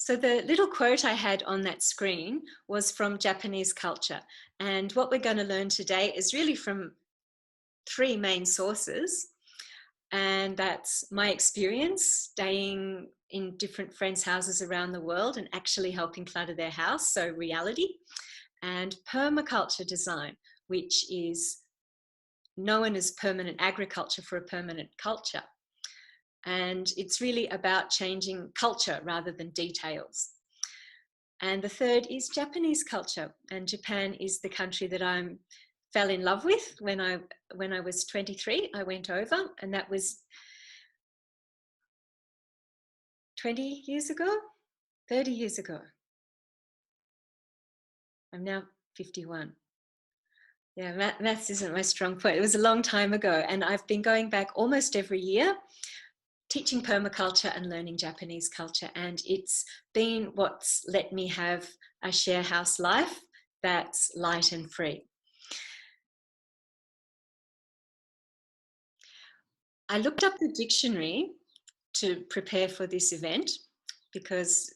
So the little quote I had on that screen was from Japanese culture. And what we're going to learn today is really from three main sources. And that's my experience staying in different friends' houses around the world and actually helping clutter their house, so reality, and permaculture design, which is known as permanent agriculture for a permanent culture. And it's really about changing culture rather than details. And the third is Japanese culture. And Japan is the country that I fell in love with when I was 23. I went over, and that was 20 years ago, 30 years ago. I'm now 51. Yeah, maths isn't my strong point. It was a long time ago, and I've been going back almost every year, teaching permaculture and learning Japanese culture. And it's been what's let me have a share house life that's light and free. I looked up the dictionary to prepare for this event because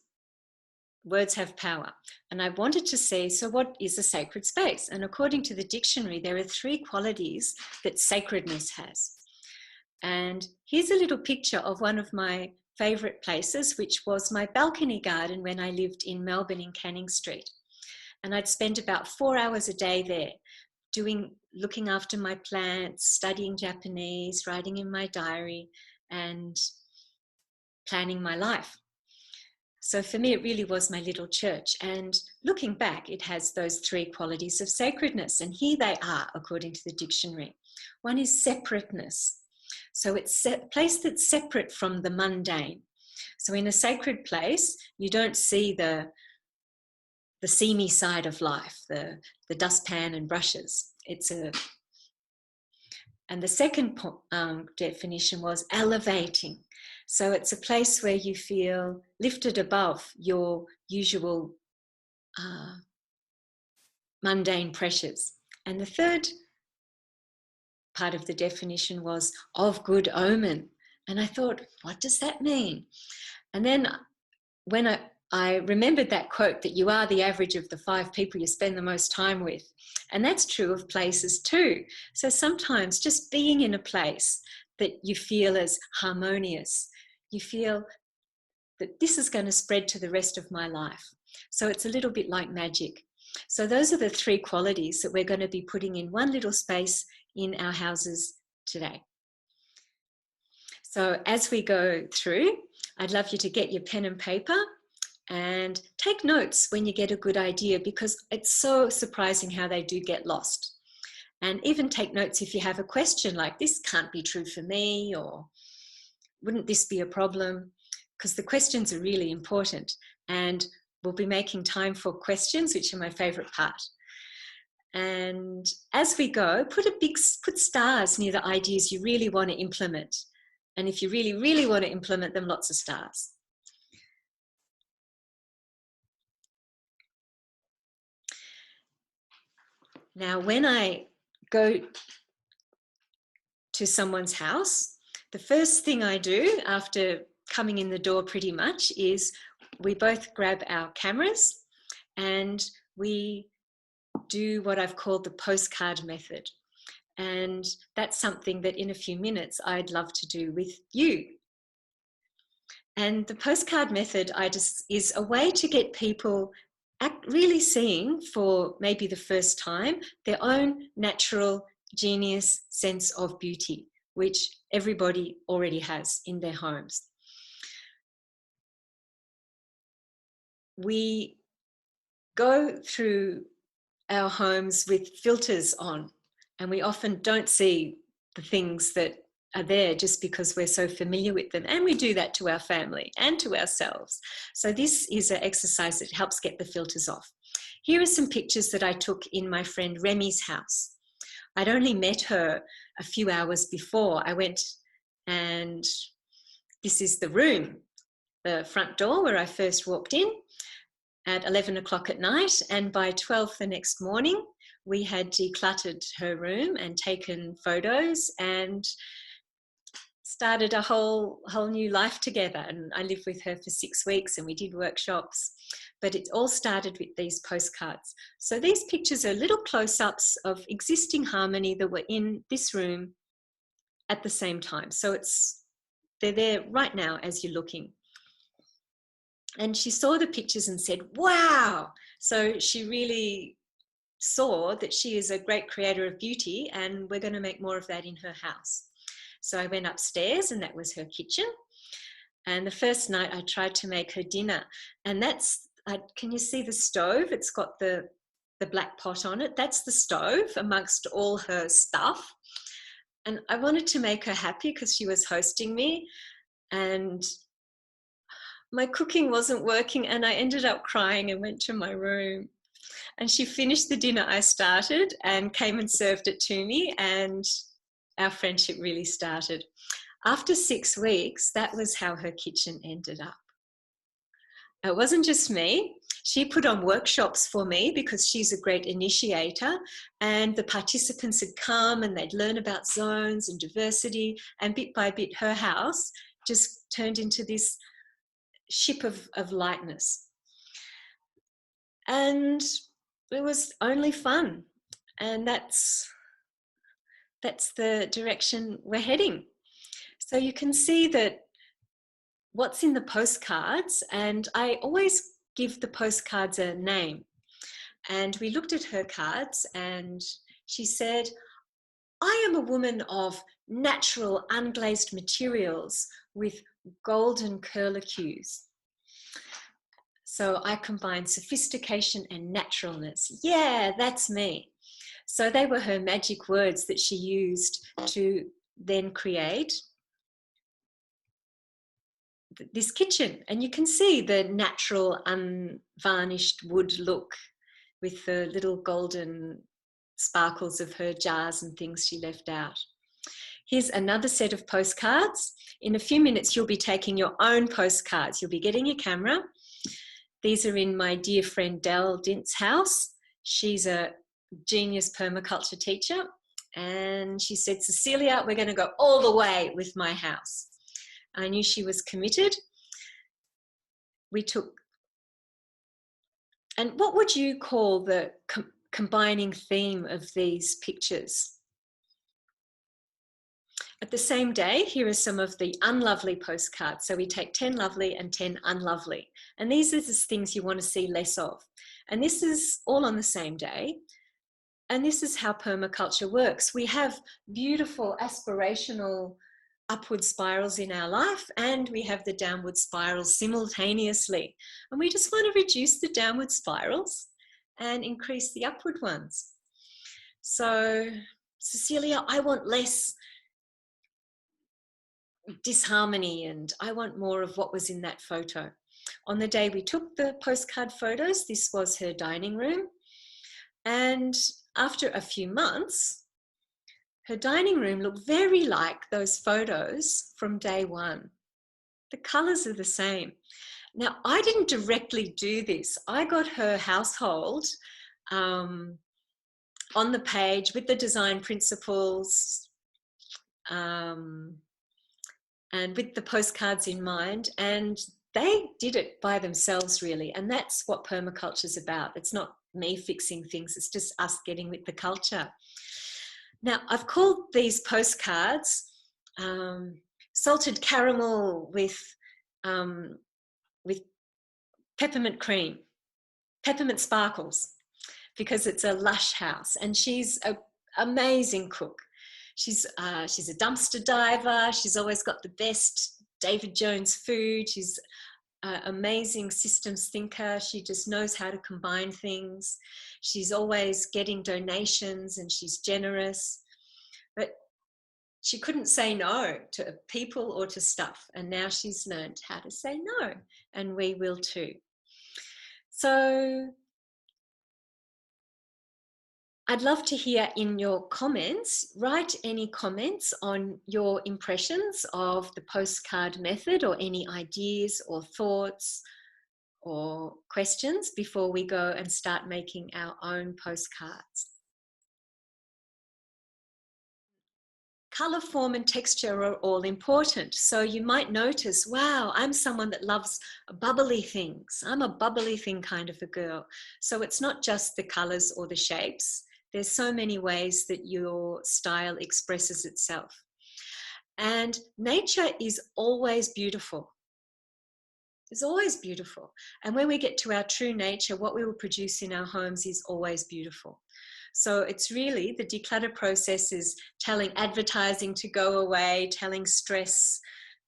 words have power. And I wanted to say, so what is a sacred space? And according to the dictionary, there are 3 qualities that sacredness has. And here's a little picture of one of my favorite places, which was my balcony garden when I lived in Melbourne in Canning Street. And I'd spend about 4 hours a day there looking after my plants, studying Japanese, writing in my diary, and planning my life. So for me, it really was my little church. And looking back, it has those 3 qualities of sacredness. And here they are, according to the dictionary. One is separateness. So it's a place that's separate from the mundane. So in a sacred place, you don't see the seamy side of life, the dustpan and brushes. And the second definition was elevating. So it's a place where you feel lifted above your usual mundane pressures. And the third part of the definition was of good omen. And I thought, what does that mean? And then when I remembered that quote that you are the average of the 5 people you spend the most time with. And that's true of places too. So sometimes just being in a place that you feel as harmonious, you feel that this is going to spread to the rest of my life. So it's a little bit like magic. So those are the 3 qualities that we're going to be putting in one little space in our houses today. So as we go through, I'd love you to get your pen and paper and take notes when you get a good idea, because it's so surprising how they do get lost. And even take notes if you have a question like, this can't be true for me, or wouldn't this be a problem? Because the questions are really important, and we'll be making time for questions, which are my favorite part. And as we go, put stars near the ideas you really want to implement. And if you really, really want to implement them, lots of stars. Now, when I go to someone's house, the first thing I do after coming in the door pretty much is we both grab our cameras and we do what I've called the postcard method. And that's something that in a few minutes I'd love to do with you. And the postcard method is a way to get people really seeing for maybe the first time their own natural genius sense of beauty, which everybody already has in their homes. We go through our homes with filters on, and we often don't see the things that are there just because we're so familiar with them. And we do that to our family and to ourselves. So this is an exercise that helps get the filters off. Here are some pictures that I took in my friend Remy's house. I'd only met her a few hours before. I went, and this is the room, the front door where I first walked in at 11 o'clock at night. And by 12 the next morning, we had decluttered her room and taken photos and started a whole new life together, and I lived with her for 6 weeks and we did workshops. But it all started with these postcards. So these pictures are little close-ups of existing harmony that were in this room at the same time. So they're there right now as you're looking. And she saw the pictures and said, wow. So she really saw that she is a great creator of beauty, and we're going to make more of that in her house. So I went upstairs, and that was her kitchen. And the first night I tried to make her dinner, and can you see the stove? It's got the black pot on it. That's the stove amongst all her stuff. And I wanted to make her happy because she was hosting me, and my cooking wasn't working, and I ended up crying and went to my room. And she finished the dinner I started and came and served it to me, and our friendship really started. After 6 weeks, that was how her kitchen ended up. It wasn't just me. She put on workshops for me because she's a great initiator, and the participants had come and they'd learn about zones and diversity, and bit by bit her house just turned into this ship of lightness. And it was only fun, and that's the direction we're heading. So you can see that what's in the postcards, and I always give the postcards a name. And we looked at her cards, and she said, I am a woman of natural unglazed materials with golden curlicues. So I combine sophistication and naturalness. Yeah, that's me. So they were her magic words that she used to then create this kitchen. And you can see the natural unvarnished wood look with the little golden sparkles of her jars and things she left out. Here's another set of postcards. In a few minutes, you'll be taking your own postcards. You'll be getting your camera. These are in my dear friend Del Dint's house. She's a genius permaculture teacher. And she said, Cecilia, we're going to go all the way with my house. I knew she was committed. And what would you call the combining theme of these pictures? At the same day, here are some of the unlovely postcards. So we take 10 lovely and 10 unlovely. And these are the things you want to see less of. And this is all on the same day. And this is how permaculture works. We have beautiful aspirational upward spirals in our life, and we have the downward spirals simultaneously. And we just want to reduce the downward spirals and increase the upward ones. So, Cecilia, I want less disharmony, and I want more of what was in that photo. On the day we took the postcard photos, this was her dining room. And after a few months, her dining room looked very like those photos from day one. The colours are the same. Now, I didn't directly do this. I got her household on the page with the design principles and with the postcards in mind, and they did it by themselves, really. And that's what permaculture is about. It's not me fixing things, it's just us getting with the culture. Now, I've called these postcards salted caramel with peppermint cream, peppermint sparkles, because it's a lush house, and she's an amazing cook. She's a dumpster diver. She's always got the best David Jones food. She's an amazing systems thinker. She just knows how to combine things. She's always getting donations, and she's generous. But she couldn't say no to people or to stuff. And now she's learned how to say no, and we will too. So I'd love to hear in your comments, write any comments on your impressions of the postcard method, or any ideas or thoughts or questions before we go and start making our own postcards. color, form, and texture are all important. So you might notice, wow, I'm someone that loves bubbly things. I'm a bubbly thing kind of a girl. So it's not just the colors or the shapes. There's so many ways that your style expresses itself. And nature is always beautiful. It's always beautiful. And when we get to our true nature, what we will produce in our homes is always beautiful. So it's really, the declutter process is telling advertising to go away, telling stress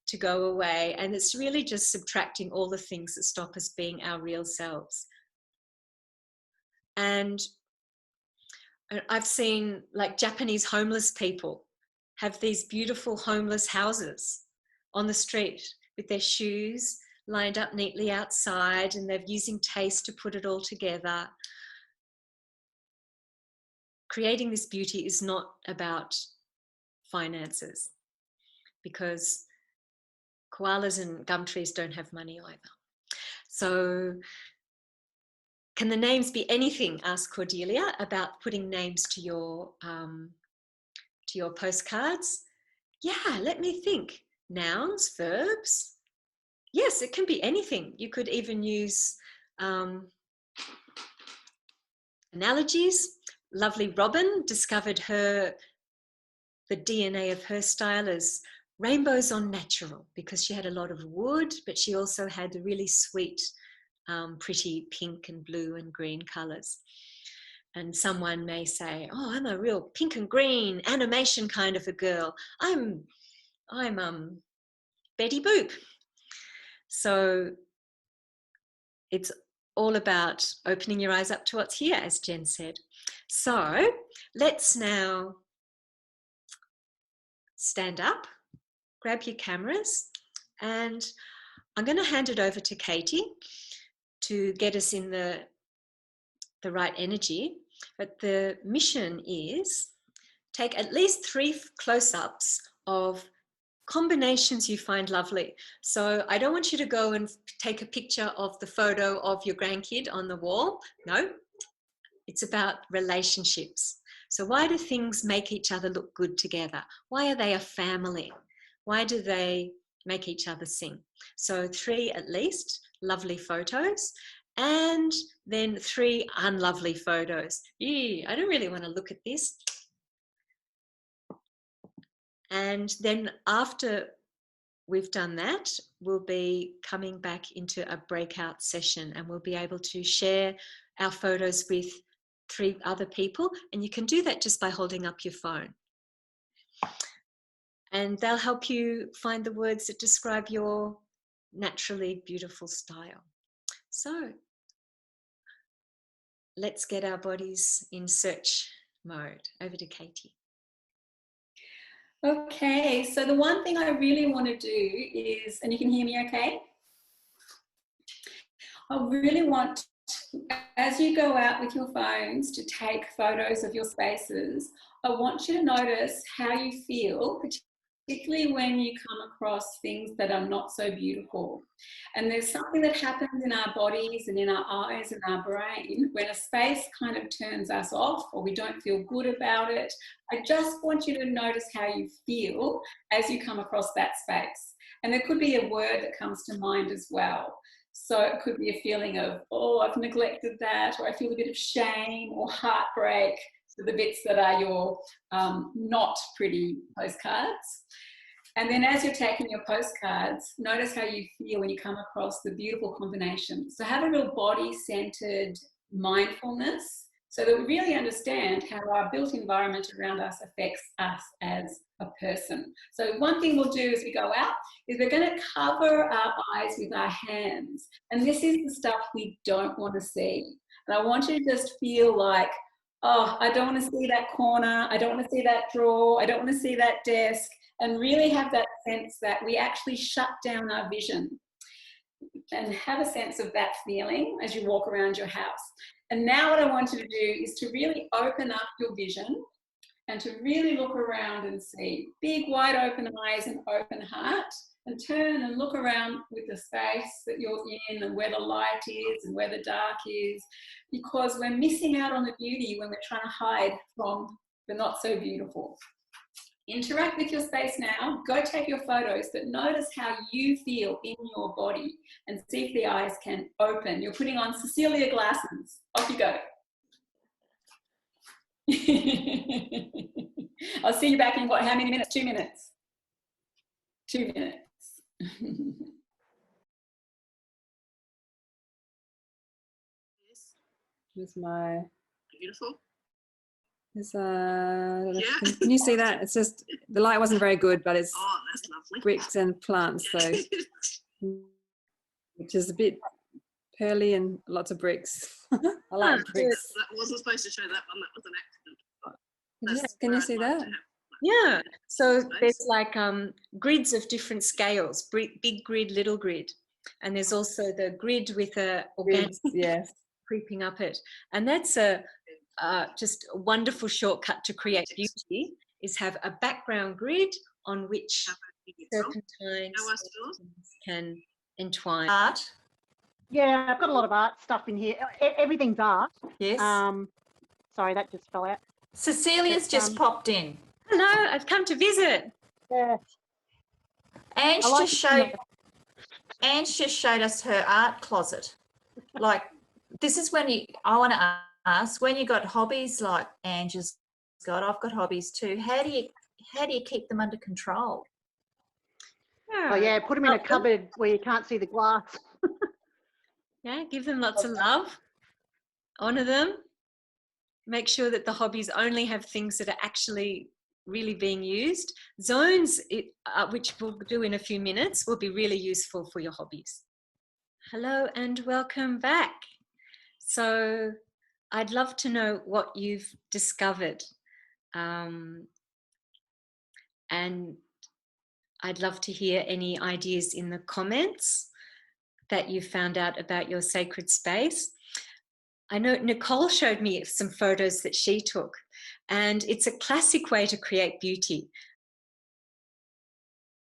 to go away. And it's really just subtracting all the things that stop us being our real selves. And I've seen like Japanese homeless people have these beautiful homeless houses on the street with their shoes lined up neatly outside, and they're using taste to put it all together. Creating this beauty is not about finances, because koalas and gum trees don't have money either. So can the names be anything? Asked Cordelia about putting names to your postcards. Yeah, let me think. Nouns, verbs. Yes, it can be anything. You could even use analogies. Lovely Robin discovered the DNA of her style as rainbows on natural, because she had a lot of wood, but she also had the really sweet, pretty pink and blue and green colours. And someone may say, oh, I'm a real pink and green animation kind of a girl. I'm Betty Boop. So it's all about opening your eyes up to what's here, as Jen said. So let's now stand up, grab your cameras, and I'm going to hand it over to Katie to get us in the right energy. But the mission is take at least 3 close-ups of combinations you find lovely. So I don't want you to go and take a picture of the photo of your grandkid on the wall. No, it's about relationships. So why do things make each other look good together? Why are they a family? Why do they make each other sing? So 3 at least lovely photos, and then 3 unlovely photos. I don't really want to look at this. And then after we've done that, we'll be coming back into a breakout session, and we'll be able to share our photos with 3 other people. And you can do that just by holding up your phone. And they'll help you find the words that describe your naturally beautiful style. So let's get our bodies in search mode. Over to Katie. Okay, so the one thing I really want to do is, and you can hear me okay? I really want, as you go out with your phones to take photos of your spaces, I want you to notice how you feel, particularly when you come across things that are not so beautiful. And there's something that happens in our bodies and in our eyes and our brain when a space kind of turns us off, or we don't feel good about it. I just want you to notice how you feel as you come across that space. And there could be a word that comes to mind as well. So it could be a feeling of, oh, I've neglected that, or I feel a bit of shame or heartbreak. So the bits that are your not pretty postcards. And then as you're taking your postcards, notice how you feel when you come across the beautiful combination. So have a real body-centered mindfulness so that we really understand how our built environment around us affects us as a person. So one thing we'll do as we go out is we're going to cover our eyes with our hands. And this is the stuff we don't want to see. And I want you to just feel like, oh, I don't want to see that corner. I don't want to see that drawer. I don't want to see that desk. And really have that sense that we actually shut down our vision, and have a sense of that feeling as you walk around your house. And now what I want you to do is to really open up your vision and to really look around and see. Big, wide open eyes and open heart, and turn and look around with the space that you're in and where the light is and where the dark is, because we're missing out on the beauty when we're trying to hide from the not so beautiful. Interact with your space now. Go take your photos, but notice how you feel in your body and see if the eyes can open. You're putting on Cecilia glasses. Off you go. I'll see you back in what, how many minutes? 2 minutes. 2 minutes. Here's my Beautiful. Can you see that? It's just the light wasn't very good, but it's that's lovely. bricks and plants, so which is a bit pearly and lots of bricks. I like bricks. That wasn't supposed to show that one. That was an accident. Can you see that? Yeah. So there's like grids of different scales: big grid, little grid, and there's also the grid with a organic creeping up it, and that's just a wonderful shortcut to create beauty. Is have a background grid on which serpentines can entwine. Art. Yeah, I've got a lot of art stuff in here. Everything's art. Yes. Sorry, that just fell out. Cecilia's just popped in. Hello, I've come to visit. Yeah. Ange just showed us her art closet. Like, this is when I want to ask, when you got hobbies like Ange's got, I've got hobbies too. How do you keep them under control? Oh yeah, put them in a cupboard where you can't see the glass. Yeah, give them lots of love. Honor them. Make sure that the hobbies only have things that are actually really being used. Zones, which we'll do in a few minutes, will be really useful for your hobbies. Hello and welcome back. So I'd love to know what you've discovered. And I'd love to hear any ideas in the comments that you found out about your sacred space. I know Nicole showed me some photos that she took, and it's a classic way to create beauty.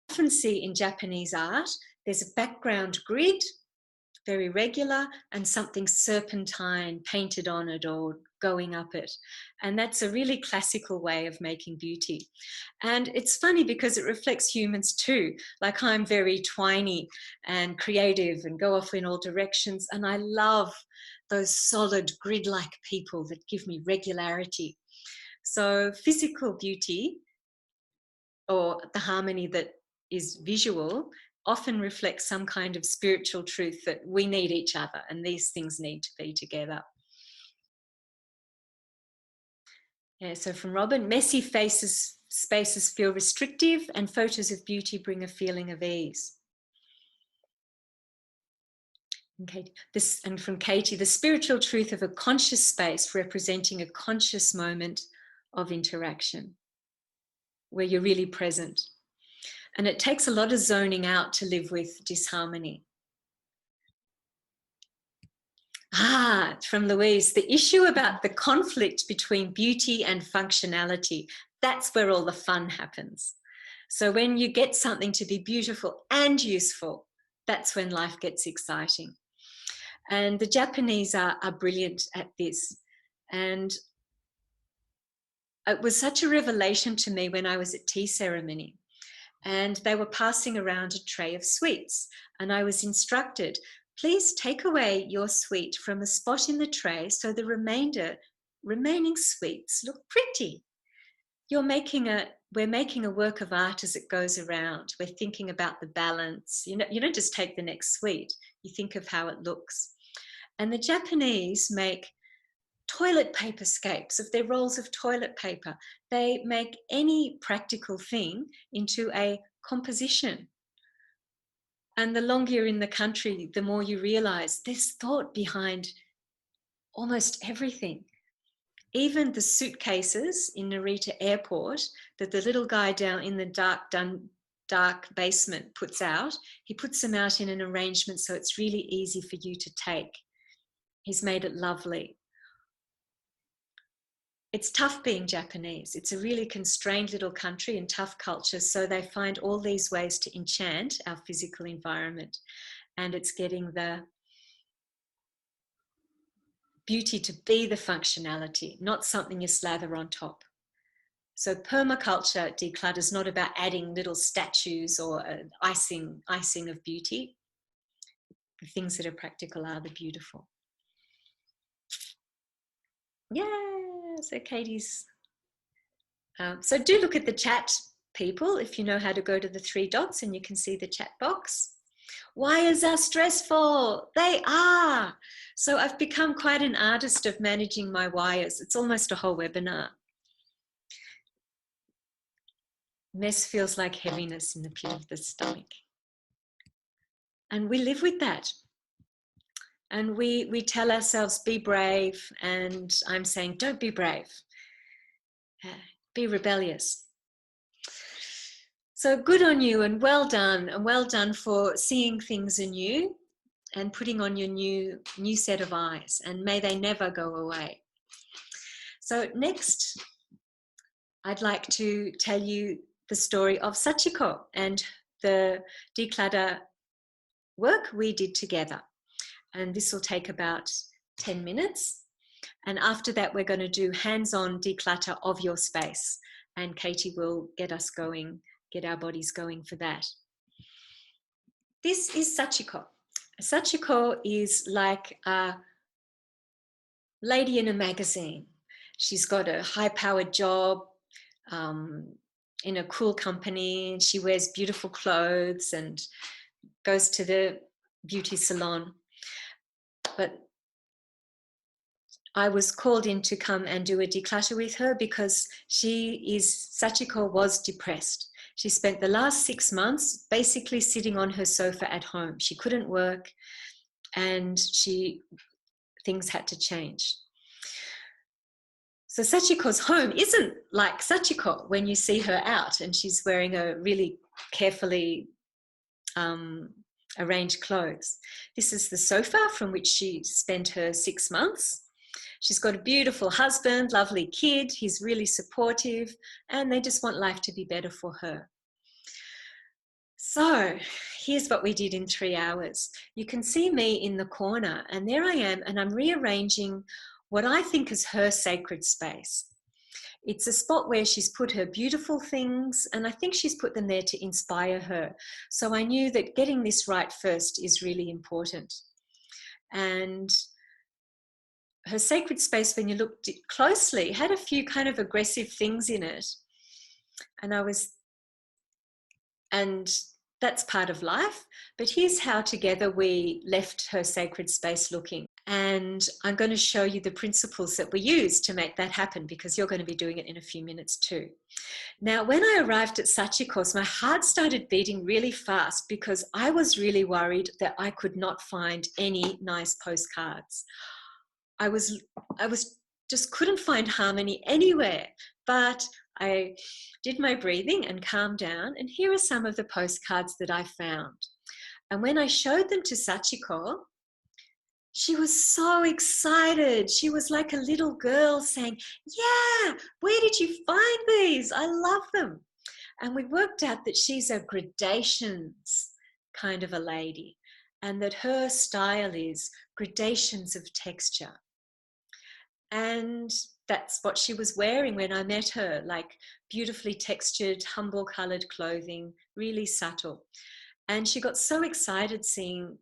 I often see in Japanese art, there's a background grid, very regular, and something serpentine painted on it or going up it. And that's a really classical way of making beauty. And it's funny because it reflects humans too. Like, I'm very twiny and creative and go off in all directions. And I love those solid grid-like people that give me regularity. So physical beauty, or the harmony that is visual, often reflects some kind of spiritual truth that we need each other and these things need to be together. Yeah, so from Robin, messy spaces feel restrictive and photos of beauty bring a feeling of ease. Okay, and from Katie, the spiritual truth of a conscious space representing a conscious moment of interaction where you're really present. And it takes a lot of zoning out to live with disharmony. From Louise, the issue about the conflict between beauty and functionality, that's where all the fun happens. So when you get something to be beautiful and useful, that's when life gets exciting. And the Japanese are brilliant at this. And it was such a revelation to me when I was at tea ceremony. And they were passing around a tray of sweets. And I was instructed, please take away your sweet from a spot in the tray so the remaining sweets look pretty. We're making a work of art as it goes around. We're thinking about the balance. You don't just take the next sweet. You think of how it looks. And the Japanese make toilet paper scapes of their rolls of toilet paper. They make any practical thing into a composition. And the longer you're in the country, the more you realize there's thought behind almost everything. Even the suitcases in Narita Airport that the little guy down in the dark basement puts out, he puts them out in an arrangement so it's really easy for you to take. He's made it lovely. It's tough being Japanese. It's a really constrained little country and tough culture, so they find all these ways to enchant our physical environment. And it's getting the beauty to be the functionality, not something you slather on top. So permaculture declutter is not about adding little statues or icing of beauty. The things that are practical are the beautiful. Yeah, so Katie's. So do look at the chat, people, if you know how to go to the 3 dots and you can see the chat box. Wires are stressful. They are. So I've become quite an artist of managing my wires. It's almost a whole webinar. Mess feels like heaviness in the pit of the stomach. And we live with that. And we tell ourselves, be brave. And I'm saying, don't be brave. Be rebellious. So good on you and well done for seeing things anew and putting on your new set of eyes, and may they never go away. So next, I'd like to tell you the story of Sachiko and the declutter work we did together. And this will take about 10 minutes. And after that, we're going to do hands-on declutter of your space. And Katie will get us going, get our bodies going for that. This is Sachiko. Sachiko is like a lady in a magazine. She's got a high-powered job in a cool company. She wears beautiful clothes and goes to the beauty salon. But I was called in to come and do a declutter with her because Sachiko was depressed. She spent the last 6 months basically sitting on her sofa at home. She couldn't work and things had to change. So Sachiko's home isn't like Sachiko when you see her out and she's wearing a really carefully arranged clothes. This is the sofa from which she spent her 6 months. She's got a beautiful husband, lovely kid. He's really supportive and they just want life to be better for her. So here's what we did in 3 hours. You can see me in the corner and there I am and I'm rearranging what I think is her sacred space. It's a spot where she's put her beautiful things and I think she's put them there to inspire her. So I knew that getting this right first is really important. And her sacred space, when you looked closely, had a few kind of aggressive things in it. And that's part of life. But here's how together we left her sacred space looking. And I'm going to show you the principles that we use to make that happen because you're going to be doing it in a few minutes too. Now, when I arrived at Sachiko's, my heart started beating really fast because I was really worried that I could not find any nice postcards. I just couldn't find harmony anywhere, but I did my breathing and calmed down. And here are some of the postcards that I found. And when I showed them to Sachiko, she was so excited. She was like a little girl saying, yeah, where did you find these? I love them. And we worked out that she's a gradations kind of a lady and that her style is gradations of texture. And that's what she was wearing when I met her, like beautifully textured, humble colored clothing, really subtle. And she got so excited seeing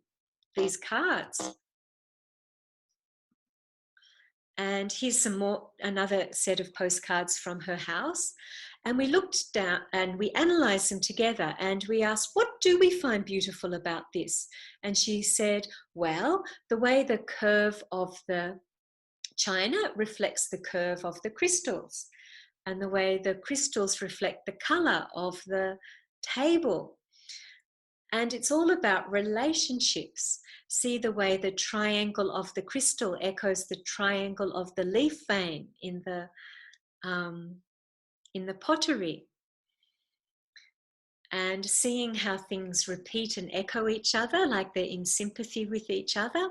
these cards. And here's another set of postcards from her house. And we looked down and we analysed them together and we asked, what do we find beautiful about this? And she said, well, the way the curve of the china reflects the curve of the crystals and the way the crystals reflect the colour of the table. And it's all about relationships. See the way the triangle of the crystal echoes the triangle of the leaf vein in the pottery. And seeing how things repeat and echo each other, like they're in sympathy with each other,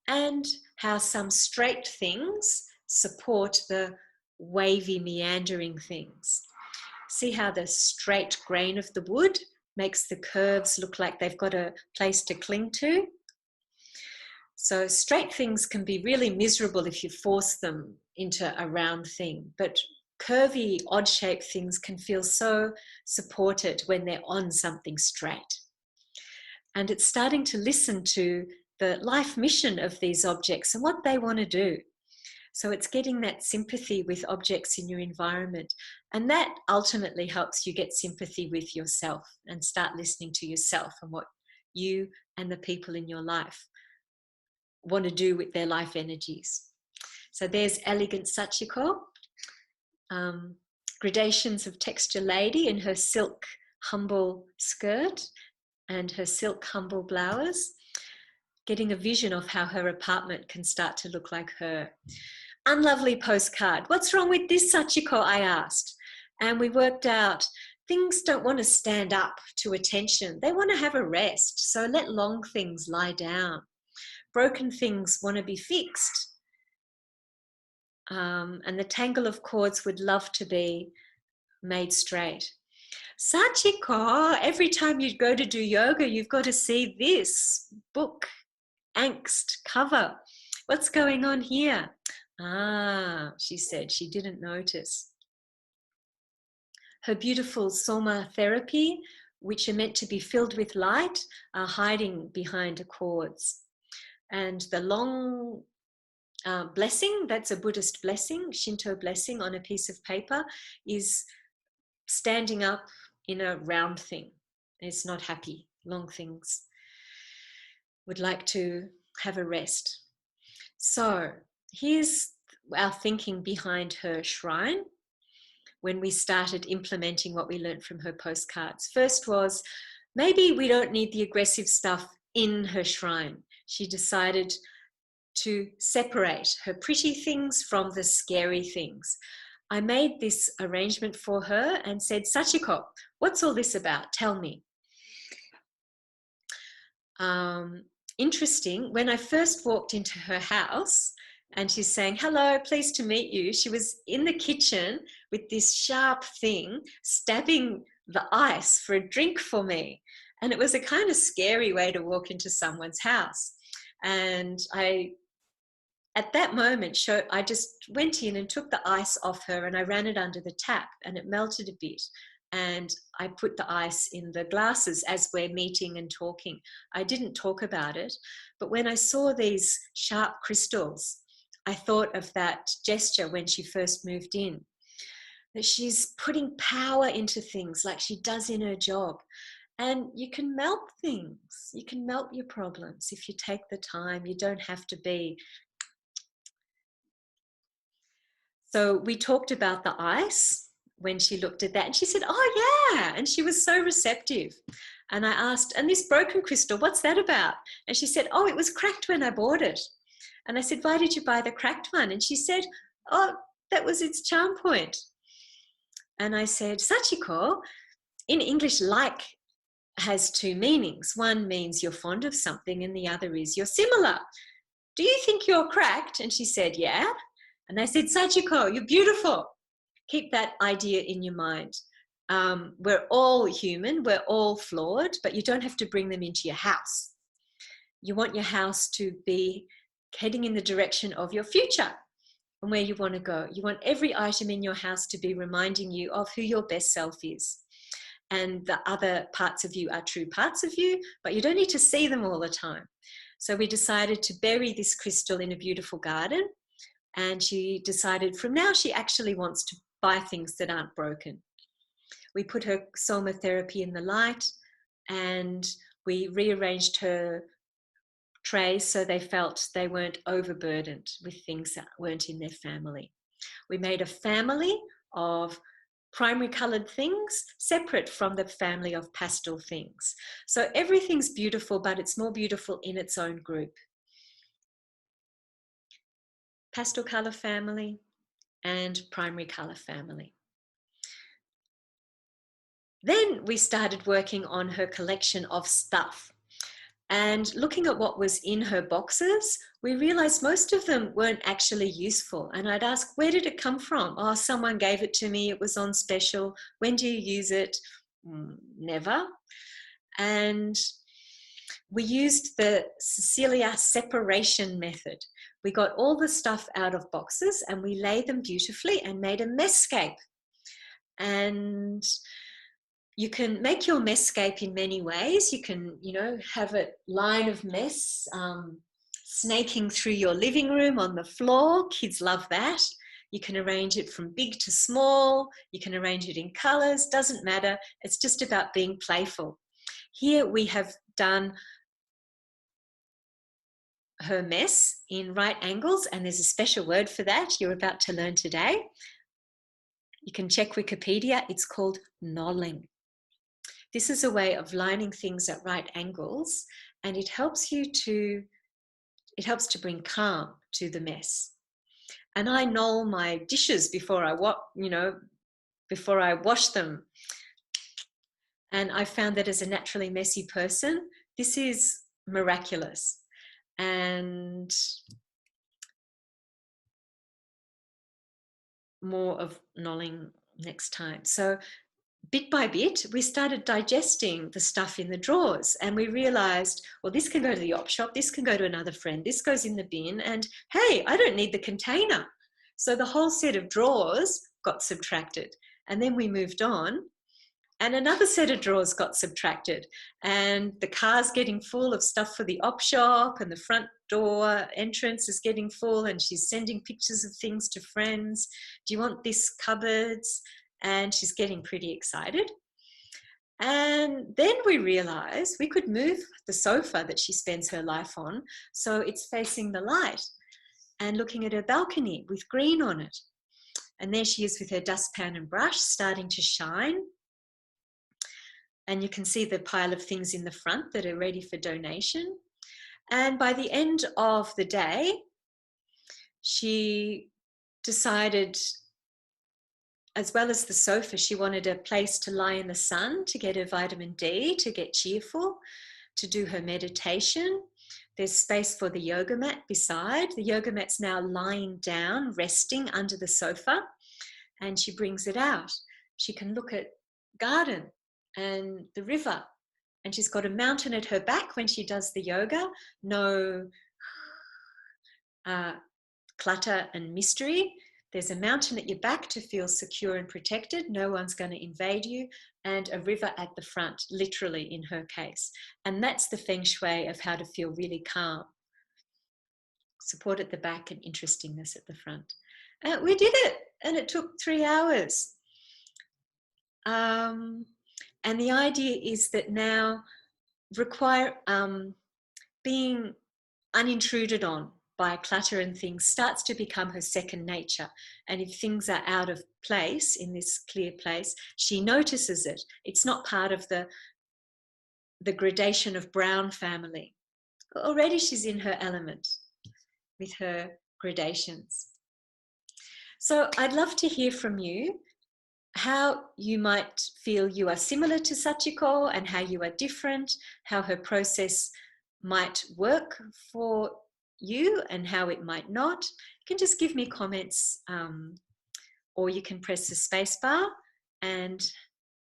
and how some straight things support the wavy, meandering things. See how the straight grain of the wood makes the curves look like they've got a place to cling to. So straight things can be really miserable if you force them into a round thing, but curvy, odd-shaped things can feel so supported when they're on something straight. And it's starting to listen to the life mission of these objects and what they want to do. So it's getting that sympathy with objects in your environment. And that ultimately helps you get sympathy with yourself and start listening to yourself and what you and the people in your life want to do with their life energies. So there's Elegant Sachiko, gradations of texture lady in her silk humble skirt and her silk humble blouse, getting a vision of how her apartment can start to look like her. Unlovely postcard. What's wrong with this, Sachiko? I asked. And we worked out things don't want to stand up to attention. They want to have a rest. So let long things lie down. Broken things want to be fixed. And the tangle of cords would love to be made straight. Sachiko, every time you go to do yoga, you've got to see this book, angst cover. What's going on here? Ah, she said she didn't notice. Her beautiful soma therapy, which are meant to be filled with light, are hiding behind the cords. And the long blessing, that's a Buddhist blessing, Shinto blessing on a piece of paper, is standing up in a round thing. It's not happy. Long things would like to have a rest. So here's our thinking behind her shrine when we started implementing what we learned from her postcards. First was, maybe we don't need the aggressive stuff in her shrine. She decided to separate her pretty things from the scary things. I made this arrangement for her and said, Sachiko, what's all this about? Tell me. Interesting, when I first walked into her house and she's saying, hello, pleased to meet you, she was in the kitchen with this sharp thing stabbing the ice for a drink for me. And it was a kind of scary way to walk into someone's house. And at that moment, I just went in and took the ice off her and I ran it under the tap and it melted a bit. And I put the ice in the glasses as we're meeting and talking. I didn't talk about it, but when I saw these sharp crystals, I thought of that gesture when she first moved in, that she's putting power into things like she does in her job. And you can melt things. You can melt your problems if you take the time. You don't have to be. So we talked about the ice when she looked at that and she said, oh yeah. And she was so receptive. And I asked, and this broken crystal, what's that about? And she said, oh, it was cracked when I bought it. And I said, why did you buy the cracked one? And she said, oh, that was its charm point. And I said, Sachiko, in English, like has two meanings. One means you're fond of something and the other is you're similar. Do you think you're cracked? And she said, yeah. And I said, Sachiko, you're beautiful. Keep that idea in your mind. We're all human, we're all flawed, but you don't have to bring them into your house. You want your house to be heading in the direction of your future and where you want to go. You want every item in your house to be reminding you of who your best self is. And the other parts of you are true parts of you, but you don't need to see them all the time. So we decided to bury this crystal in a beautiful garden. And she decided from now she actually wants to buy things that aren't broken. We put her soma therapy in the light and we rearranged her trays so they felt they weren't overburdened with things that weren't in their family. We made a family of primary coloured things separate from the family of pastel things. So everything's beautiful, but it's more beautiful in its own group. Pastel colour family and primary colour family. Then we started working on her collection of stuff. And looking at what was in her boxes, we realized most of them weren't actually useful. And I'd ask, where did it come from? Oh, someone gave it to me. It was on special. When do you use it? Never. And we used the Cecilia separation method. We got all the stuff out of boxes and we laid them beautifully and made a messcape. And you can make your messcape in many ways. You can, you know, have a line of mess snaking through your living room on the floor. Kids love that. You can arrange it from big to small. You can arrange it in colors. Doesn't matter. It's just about being playful. Here we have done her mess in right angles, and there's a special word for that you're about to learn today. You can check Wikipedia. It's called knolling. This is a way of lining things at right angles, and it helps to bring calm to the mess. And I knoll my dishes before I wash them. And I found that as a naturally messy person, this is miraculous. And more of knolling next time. So bit by bit, we started digesting the stuff in the drawers, and we realized, well, this can go to the op shop, this can go to another friend, this goes in the bin, and hey, I don't need the container. So the whole set of drawers got subtracted, and then we moved on, and another set of drawers got subtracted, and the car's getting full of stuff for the op shop, and the front door entrance is getting full, and she's sending pictures of things to friends. Do you want this cupboards? And she's getting pretty excited. And then we realized we could move the sofa that she spends her life on so it's facing the light, and looking at her balcony with green on it. And there she is with her dustpan and brush starting to shine. And you can see the pile of things in the front that are ready for donation. And by the end of the day, she decided, as well as the sofa, she wanted a place to lie in the sun to get her vitamin D, to get cheerful, to do her meditation. There's space for the yoga mat beside. The yoga mat's now lying down, resting under the sofa, and she brings it out. She can look at garden and the river, and she's got a mountain at her back when she does the yoga. No clutter and mystery. There's a mountain at your back to feel secure and protected. No one's going to invade you. And a river at the front, literally in her case. And that's the feng shui of how to feel really calm. Support at the back and interestingness at the front. And we did it, and it took 3 hours. And the idea is that now being unintruded on by clutter and things starts to become her second nature. And if things are out of place in this clear place, she notices it. It's not part of the gradation of Brown family. Already she's in her element with her gradations. So I'd love to hear from you how you might feel you are similar to Sachiko and how you are different, how her process might work for you and how it might not. You can just give me comments, or you can press the space bar and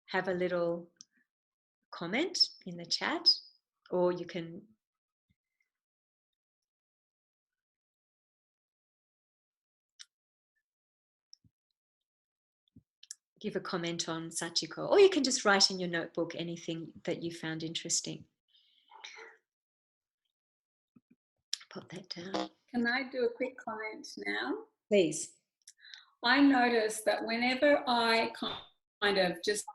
have a little comment in the chat, or you can give a comment on Sachiko, or you can just write in your notebook anything that you found interesting. Put that down. Can I do a quick comment now? Please. I notice that whenever I kind of just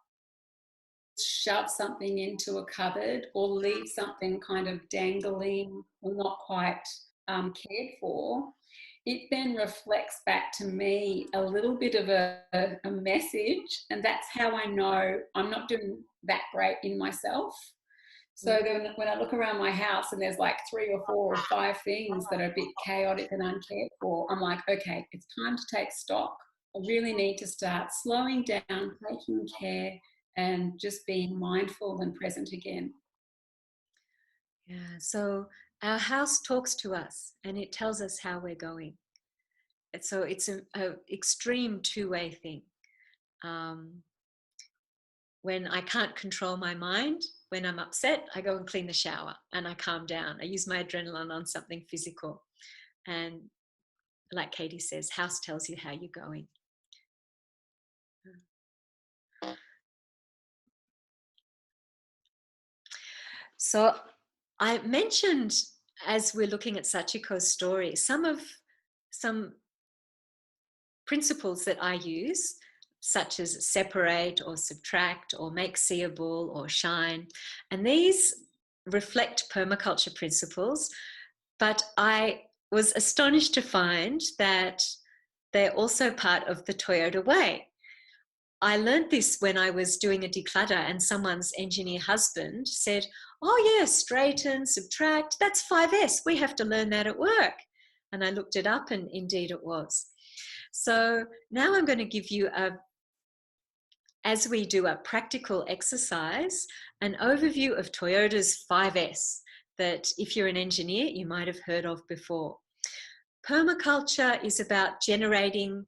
shove something into a cupboard or leave something kind of dangling or not quite cared for, it then reflects back to me a little bit of a message, and that's how I know I'm not doing that great in myself. So then when I look around my house and there's like 3 or 4 or 5 things that are a bit chaotic and uncared for, I'm like, okay, it's time to take stock. I really need to start slowing down, taking care, and just being mindful and present again. Yeah, so our house talks to us and it tells us how we're going. And so it's an extreme two-way thing. When I can't control my mind, When I'm upset, I go and clean the shower and I calm down. I use my adrenaline on something physical. And like Katie says, house tells you how you're going. So I mentioned, as we're looking at Sachiko's story, some principles that I use, such as separate or subtract or make seeable or shine. And these reflect permaculture principles, but I was astonished to find that they're also part of the Toyota way. I learned this when I was doing a declutter and someone's engineer husband said, oh yeah, straighten, subtract, that's 5S. We have to learn that at work. And I looked it up and indeed it was. So now I'm going to give you, as we do a practical exercise, an overview of Toyota's 5S that if you're an engineer, you might have heard of before. Permaculture is about generating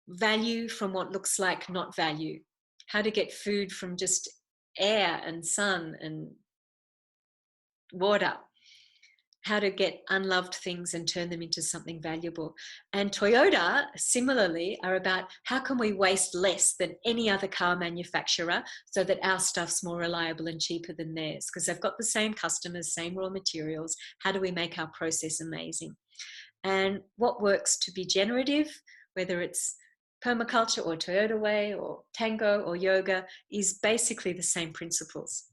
value from what looks like not value. How to get food from just air and sun and water. How to get unloved things and turn them into something valuable. And Toyota, similarly, are about how can we waste less than any other car manufacturer so that our stuff's more reliable and cheaper than theirs, because they've got the same customers, same raw materials. How do we make our process amazing? And what works to be generative, whether it's permaculture or Toyota way or tango or yoga, is basically the same principles.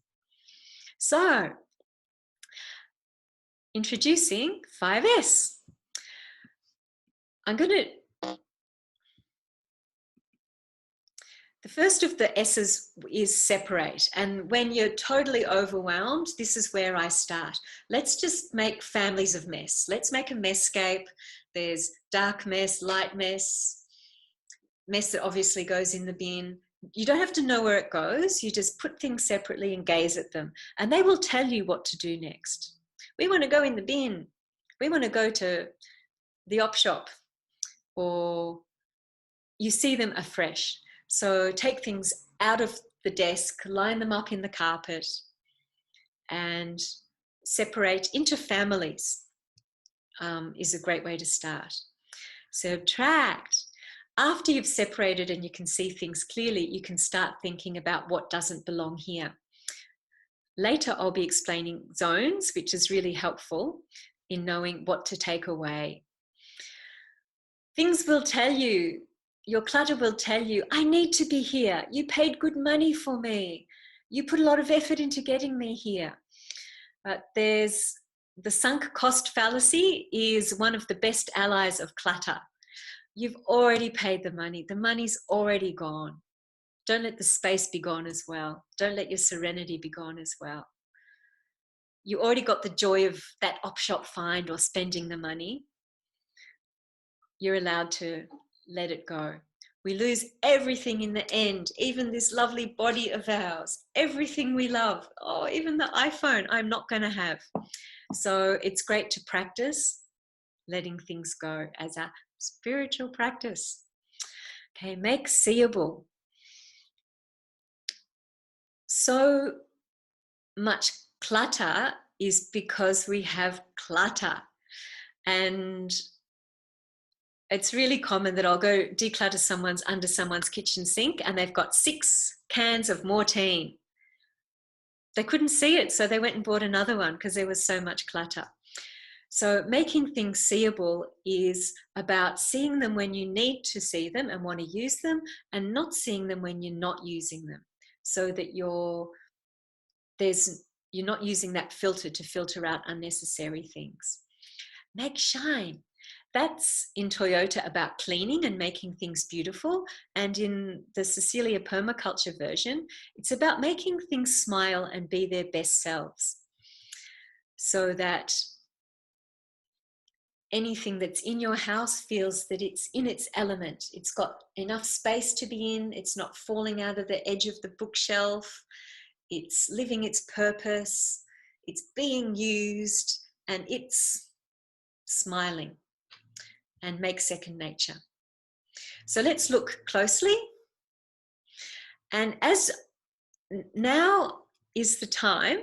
So, introducing 5S. The first of the S's is separate. And when you're totally overwhelmed, this is where I start. Let's just make families of mess. Let's make a messcape. There's dark mess, light mess, mess that obviously goes in the bin. You don't have to know where it goes. You just put things separately and gaze at them. And they will tell you what to do next. We want to go in the bin. We want to go to the op shop, or you see them afresh. So take things out of the desk, line them up in the carpet, and separate into families is a great way to start. Subtract. After you've separated and you can see things clearly, you can start thinking about what doesn't belong here. Later, I'll be explaining zones, which is really helpful in knowing what to take away. Things will tell you, your clutter will tell you, I need to be here. You paid good money for me. You put a lot of effort into getting me here. There's the sunk cost fallacy is one of the best allies of clutter. You've already paid the money. The money's already gone. Don't let the space be gone as well. Don't let your serenity be gone as well. You already got the joy of that op shop find or spending the money. You're allowed to let it go. We lose everything in the end, even this lovely body of ours, everything we love. Oh, even the iPhone I'm not going to have. So it's great to practice letting things go as a spiritual practice. Okay, make seeable. So much clutter is because we have clutter. And it's really common that I'll go declutter under someone's kitchen sink and they've got 6 cans of Mortein. They couldn't see it, so they went and bought another one because there was so much clutter. So making things seeable is about seeing them when you need to see them and want to use them, and not seeing them when you're not using them, so that you're not using that filter to filter out unnecessary things. Make shine. That's in Toyota about cleaning and making things beautiful. And in the Cecilia permaculture version, it's about making things smile and be their best selves, so that anything that's in your house feels that it's in its element. It's got enough space to be in. It's not falling out of the edge of the bookshelf. It's living its purpose. It's being used, and it's smiling, and make second nature. So let's look closely. And as now is the time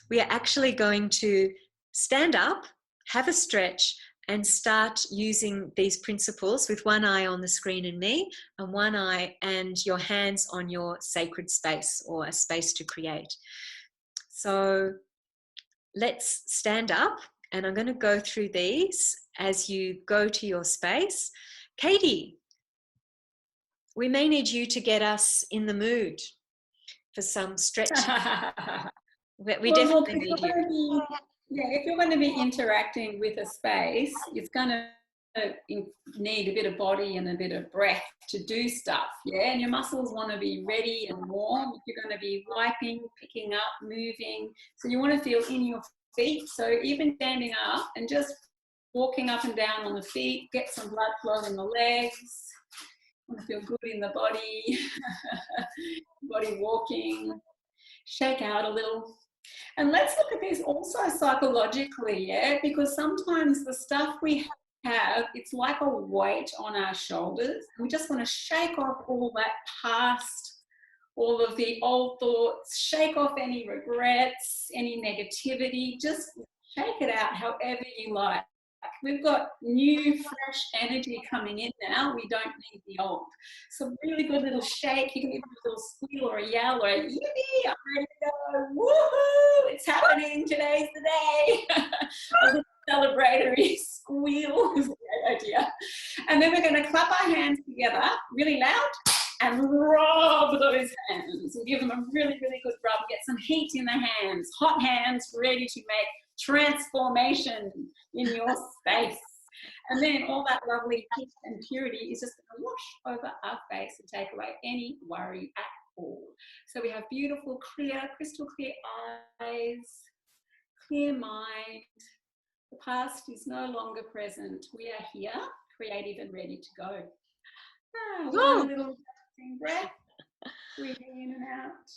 we are actually going to stand up, have a stretch, and start using these principles with one eye on the screen and me, and one eye and your hands on your sacred space or a space to create. So let's stand up, and I'm going to go through these as you go to your space. Katie, we may need you to get us in the mood for some stretching. We definitely need you. If you're going to be interacting with a space, it's going to need a bit of body and a bit of breath to do stuff, and your muscles want to be ready and warm. You're going to be wiping, picking up, moving, so you want to feel in your feet. So even standing up and just walking up and down on the feet, get some blood flow in the legs. You want to feel good in the body. Body walking, shake out a little. And let's look at this also psychologically, because sometimes the stuff we have, it's like a weight on our shoulders. And we just want to shake off all that past, all of the old thoughts, shake off any regrets, any negativity, just shake it out however you like. We've got new, fresh energy coming in now. We don't need the old. So really good little shake. You can give a little squeal or a yell or a yippee, I'm ready to go. Woohoo! It's happening. Today's the day. A little celebratory squeal is a great idea. And then we're going to clap our hands together really loud and rub those hands and give them a really, really good rub. Get some heat in the hands. Hot hands ready to make transformation in your space. And then all that lovely heat and purity is just going to wash over our face and take away any worry at all. So we have beautiful, clear, crystal clear eyes, clear mind. The past is no longer present. We are here, creative and ready to go. One little breath, breathing in and out,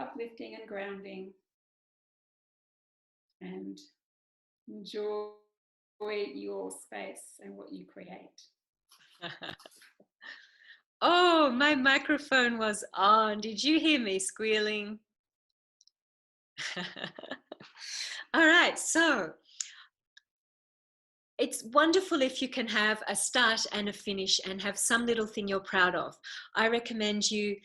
uplifting and grounding. And enjoy your space and what you create. Oh, my microphone was on. Did you hear me squealing? All right, so it's wonderful if you can have a start and a finish and have some little thing you're proud of. I recommend you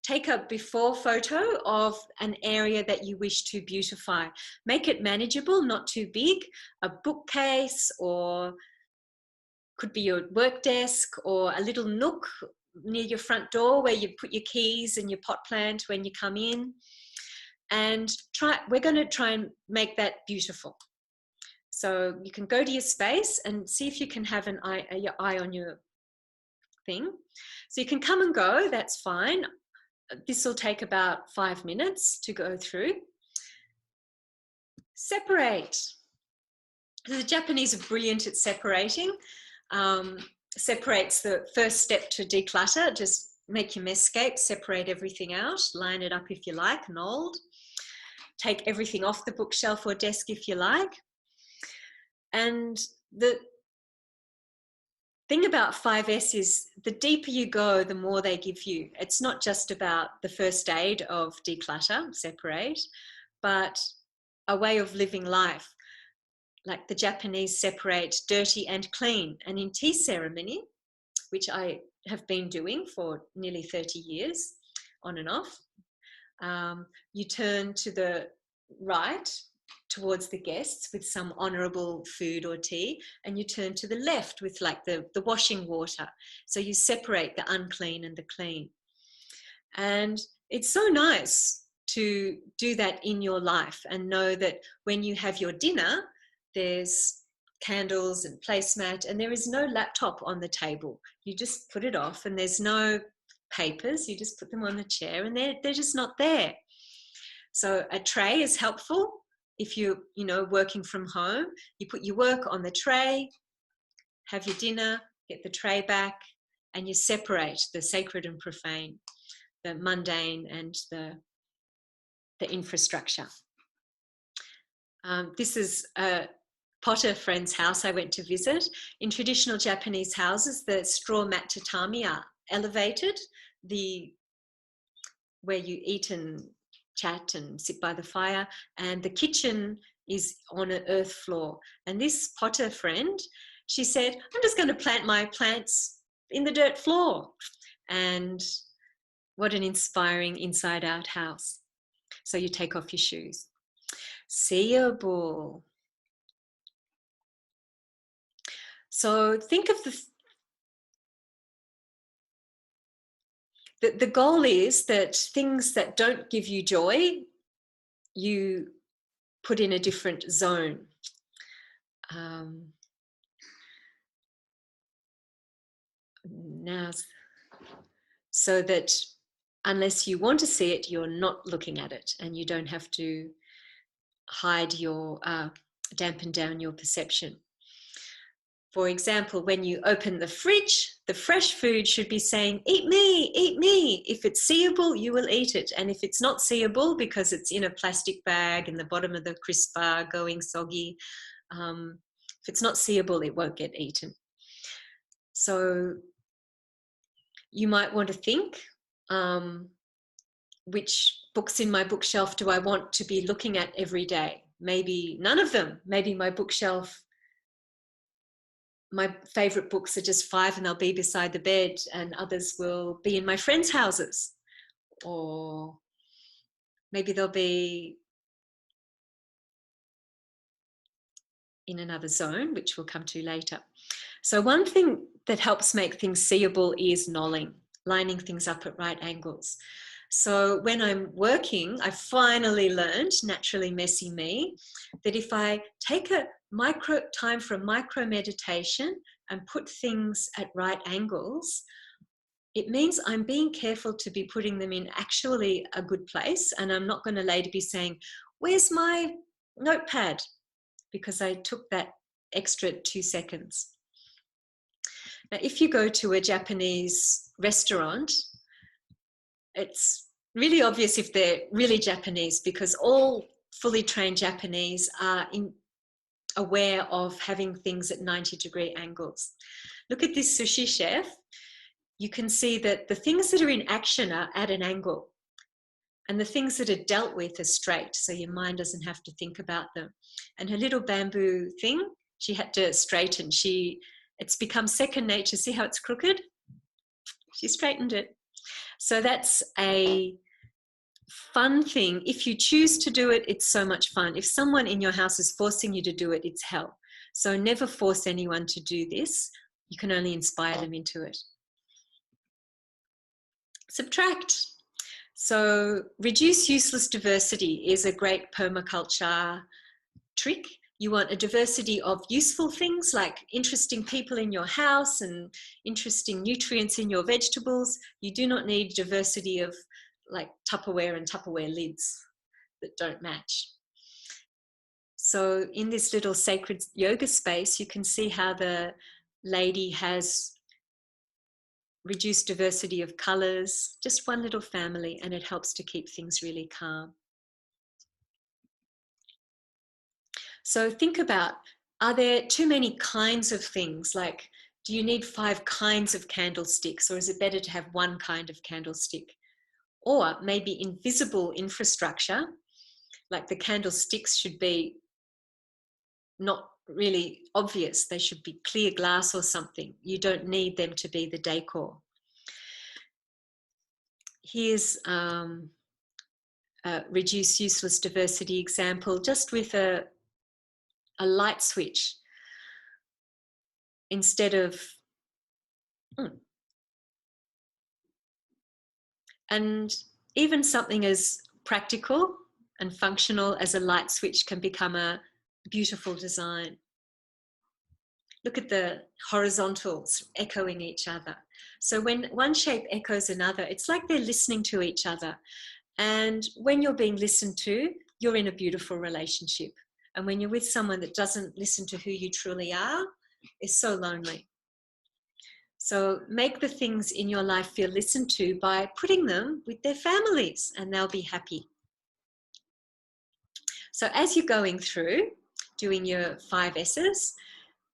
take a before photo of an area that you wish to beautify. Make it manageable, not too big, a bookcase, or could be your work desk, or a little nook near your front door where you put your keys and your pot plant when you come in. And we're going to try and make that beautiful. So you can go to your space and see if you can have your eye on your thing. So you can come and go, that's fine. This will take about 5 minutes to go through. Separate. The Japanese are brilliant at separating. Separate's the first step to declutter. Just make your messcape, separate everything out, line it up if you like, and old. Take everything off the bookshelf or desk if you like. And the thing about 5S is the deeper you go, the more they give you. It's not just about the first aid of declutter, separate, but a way of living life. Like the Japanese separate dirty and clean. And in tea ceremony, which I have been doing for nearly 30 years, on and off, you turn to the right towards the guests with some honourable food or tea, and you turn to the left with like the washing water. So you separate the unclean and the clean. And it's so nice to do that in your life and know that when you have your dinner, there's candles and placemat, and there is no laptop on the table. You just put it off, and there's no papers. You just put them on the chair, and they're just not there. So a tray is helpful. If you're, working from home, you put your work on the tray, have your dinner, get the tray back, and you separate the sacred and profane, the mundane and the infrastructure. This is a Potter friend's house I went to visit. In traditional Japanese houses, the straw mat tatami are elevated, where you eat and chat and sit by the fire, and the kitchen is on an earth floor. And this potter friend, she said, I'm just going to plant my plants in the dirt floor. And what an inspiring inside out house. So you take off your shoes. Seeable. So think of the goal is that things that don't give you joy, you put in a different zone. Now, so that unless you want to see it, you're not looking at it, and you don't have to hide your, dampen down your perception. For example, when you open the fridge, the fresh food should be saying, eat me, eat me. If it's seeable, you will eat it. And if it's not seeable because it's in a plastic bag and the bottom of the crisp bar going soggy, if it's not seeable, it won't get eaten. So you might want to think, which books in my bookshelf do I want to be looking at every day? Maybe none of them. Maybe my bookshelf, my favorite books are just 5 and they'll be beside the bed, and others will be in my friends' houses. Or maybe they'll be in another zone, which we'll come to later. So one thing that helps make things seeable is knolling, lining things up at right angles. So when I'm working, I finally learned, naturally messy me, that if I take a time for a micro meditation and put things at right angles, it means I'm being careful to be putting them in actually a good place, and I'm not going to later be saying, where's my notepad? Because I took that extra 2 seconds. Now, if you go to a Japanese restaurant, it's really obvious if they're really Japanese, because all fully trained Japanese are aware of having things at 90-degree angles. Look at this sushi chef. You can see that the things that are in action are at an angle, and the things that are dealt with are straight, so your mind doesn't have to think about them. And her little bamboo thing, she had to straighten. It's become second nature. See how it's crooked? She straightened it. So that's a fun thing. If you choose to do it, it's so much fun. If someone in your house is forcing you to do it, it's hell. So never force anyone to do this. You can only inspire them into it. Subtract. So reduce useless diversity is a great permaculture trick. You want a diversity of useful things like interesting people in your house and interesting nutrients in your vegetables. You do not need diversity of like Tupperware and Tupperware lids that don't match. So in this little sacred yoga space, you can see how the lady has reduced diversity of colours, just one little family, and it helps to keep things really calm. So think about, are there too many kinds of things? Like, do you need 5 kinds of candlesticks, or is it better to have one kind of candlestick? Or maybe invisible infrastructure, like the candlesticks should be not really obvious. They should be clear glass or something. You don't need them to be the decor. Here's a reduce useless diversity example, just with a light switch instead of and even something as practical and functional as a light switch can become a beautiful design. Look at the horizontals echoing each other. So when one shape echoes another, it's like they're listening to each other. And when you're being listened to, you're in a beautiful relationship. And when you're with someone that doesn't listen to who you truly are, it's so lonely. So make the things in your life feel listened to by putting them with their families, and they'll be happy. So as you're going through doing your 5 S's,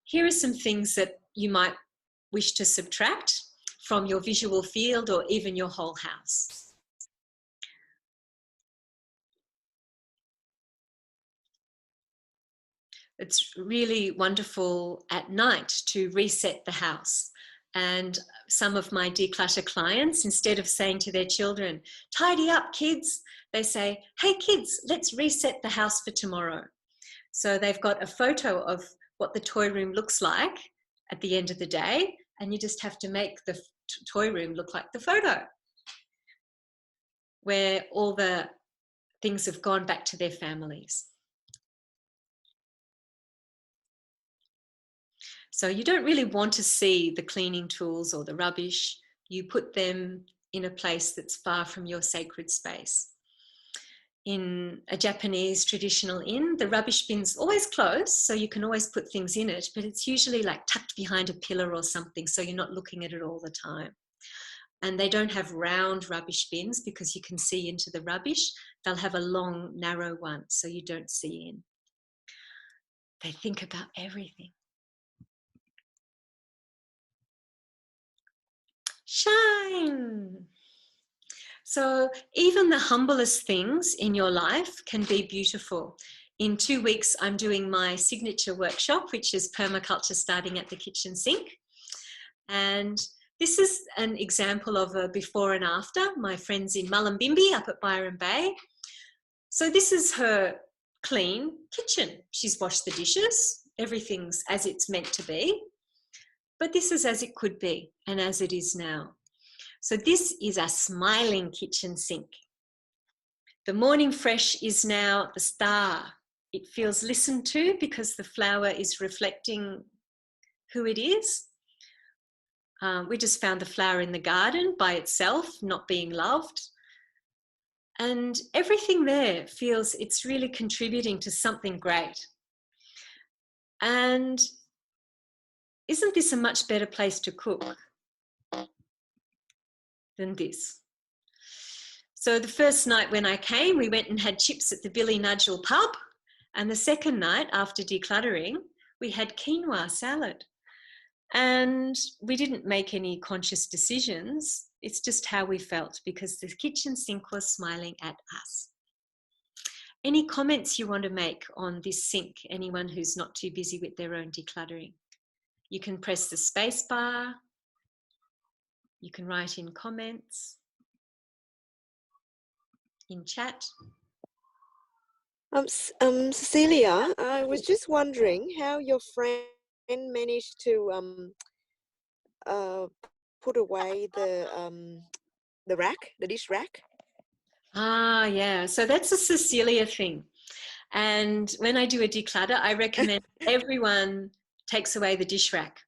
here are some things that you might wish to subtract from your visual field or even your whole house. It's really wonderful at night to reset the house. And some of my declutter clients, instead of saying to their children, tidy up kids, they say, hey kids, let's reset the house for tomorrow. So they've got a photo of what the toy room looks like at the end of the day, and you just have to make the toy room look like the photo, where all the things have gone back to their families. So you don't really want to see the cleaning tools or the rubbish. You put them in a place that's far from your sacred space. In a Japanese traditional inn, the rubbish bin's always closed, so you can always put things in it, but it's usually like tucked behind a pillar or something, so you're not looking at it all the time. And they don't have round rubbish bins because you can see into the rubbish. They'll have a long, narrow one, so you don't see in. They think about everything. Shine. So even the humblest things in your life can be beautiful. In 2 weeks, I'm doing my signature workshop, which is permaculture starting at the kitchen sink. And this is an example of a before and after. My friend's in Mullumbimby up at Byron Bay. So this is her clean kitchen. She's washed the dishes. Everything's as it's meant to be. But this is as it could be and as it is now. So this is a smiling kitchen sink. The morning fresh is now the star. It feels listened to because the flower is reflecting who it is. We just found the flower in the garden by itself, not being loved. And everything there feels it's really contributing to something great. And isn't this a much better place to cook than this? So the first night when I came, we went and had chips at the Billy Nudgel pub. And the second night, after decluttering, we had quinoa salad. And we didn't make any conscious decisions. It's just how we felt because the kitchen sink was smiling at us. Any comments you want to make on this sink? Anyone who's not too busy with their own decluttering? You can press the space bar. You can write in comments, in chat. Cecilia, I was just wondering how your friend managed to put away the rack, the dish rack. Ah, yeah. So that's a Cecilia thing. And when I do a declutter, I recommend everyone takes away the dish rack.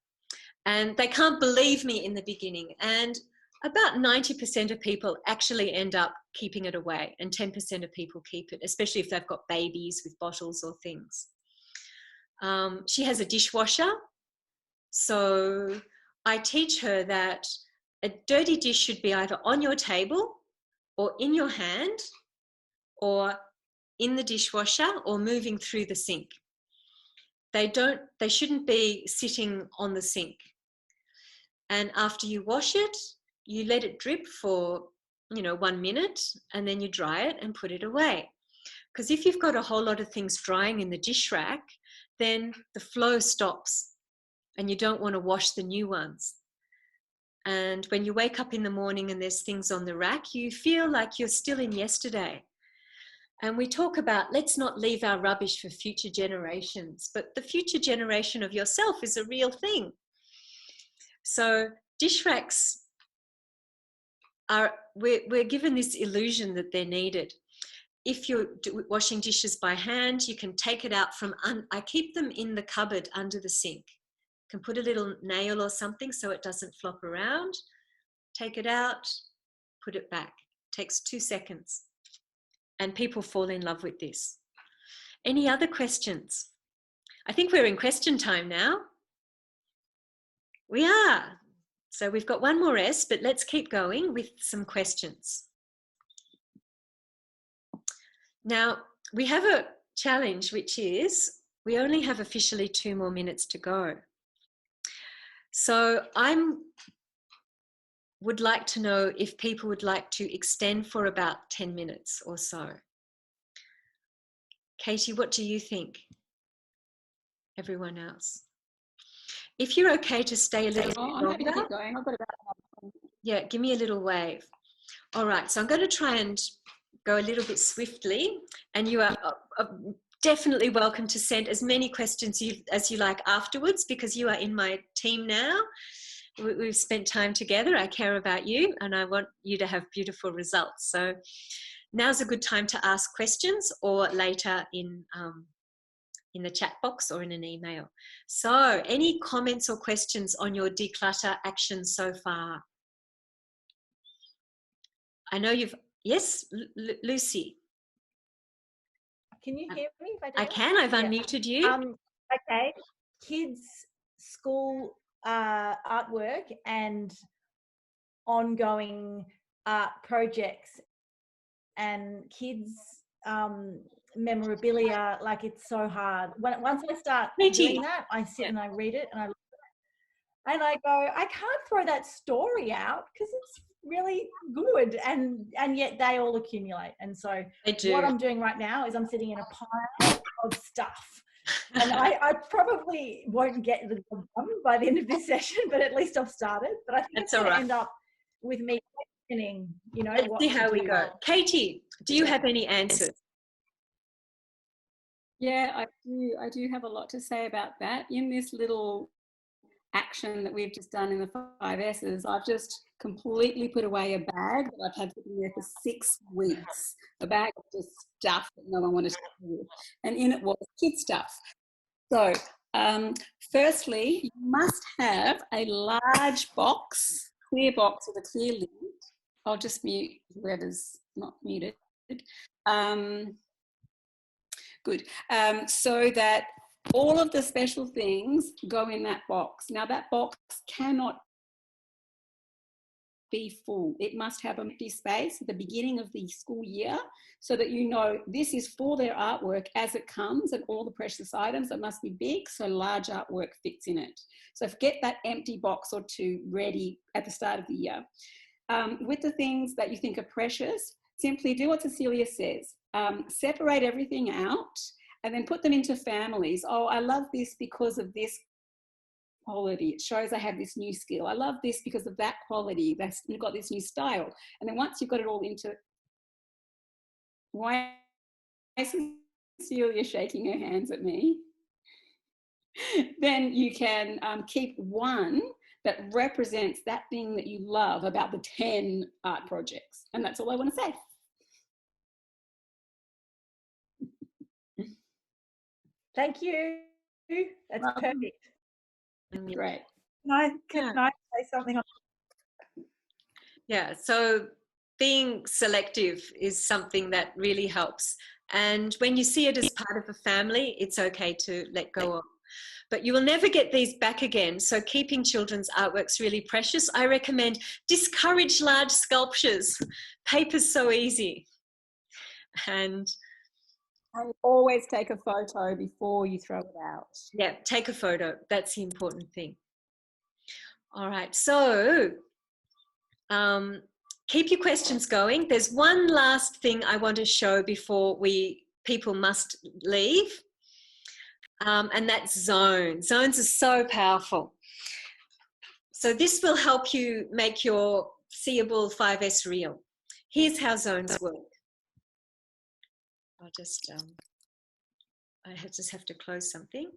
And they can't believe me in the beginning. And about 90% of people actually end up keeping it away, and 10% of people keep it, especially if they've got babies with bottles or things. She has a dishwasher. So I teach her that a dirty dish should be either on your table or in your hand or in the dishwasher or moving through the sink. They shouldn't be sitting on the sink. And after you wash it, you let it drip for, 1 minute, and then you dry it and put it away. Because if you've got a whole lot of things drying in the dish rack, then the flow stops and you don't want to wash the new ones. And when you wake up in the morning and there's things on the rack, you feel like you're still in yesterday. And we talk about, let's not leave our rubbish for future generations, but the future generation of yourself is a real thing. So dish racks we're given this illusion that they're needed. If you're washing dishes by hand, you can take it out from, I keep them in the cupboard under the sink. You can put a little nail or something so it doesn't flop around. Take it out, put it back. Takes 2 seconds. And people fall in love with this. Any other questions? I think we're in question time now. We are. So we've got one more S, but let's keep going with some questions. Now, we have a challenge, which is we only have officially 2 more minutes to go. So would like to know if people would like to extend for about 10 minutes or so. Katie, what do you think? Everyone else. If you're okay to stay a little bit I'm happy to longer, keep going. I've got about yeah, give me a little wave. All right, so I'm going to try and go a little bit swiftly, and you are definitely welcome to send as many questions as you like afterwards, because you are in my team now. We've spent time together. I care about you, and I want you to have beautiful results. So now's a good time to ask questions, or later in the chat box or in an email. So any comments or questions on your declutter action so far? I know you've, yes, Lucy. Can you hear me? If I can, I've unmuted you. Okay, kids' school artwork and ongoing art projects and kids' memorabilia, like it's so hard. Once I start doing that, I sit and I read it and I go, I can't throw that story out because it's really good, and yet they all accumulate. And so what I'm doing right now is I'm sitting in a pile of stuff, and I probably won't get the job done by the end of this session, but at least I've started. But I think it's going to end up with me questioning, you know, let's see how we go. Katie, do you have any answers? Yeah, I do have a lot to say about that. In this little action that we've just done in the 5 S's, I've just completely put away a bag that I've had sitting there for 6 weeks. A bag of just stuff that no one wanted to do with. And in it was kid stuff. So, firstly, you must have a large box, clear box with a clear lid. I'll just mute whoever's not muted. Good. So that all of the special things go in that box. Now that box cannot be full. It must have an empty space at the beginning of the school year so that you know this is for their artwork as it comes, and all the precious items, it must be big so large artwork fits in it. So get that empty box or 2 ready at the start of the year. With the things that you think are precious, simply do what Cecilia says. Separate everything out and then put them into families. Oh, I love this because of this quality. It shows I have this new skill. I love this because of that quality. That's got this new style. And then once you've got it all into, why is Cecilia shaking her hands at me? Then you can keep one that represents that thing that you love about the 10 art projects. And that's all I want to say. Thank you. That's perfect. Great. Can I say something? Yeah, so being selective is something that really helps. And when you see it as part of a family, it's okay to let go of. But you will never get these back again. So keeping children's artworks really precious. I recommend discourage large sculptures. Paper's so easy. And always take a photo before you throw it out. Yeah, take a photo. That's the important thing. All right, so keep your questions going. There's one last thing I want to show before people must leave, and that's zones. Zones are so powerful. So this will help you make your seeable 5S real. Here's how zones work. I'll just, I just have to close something.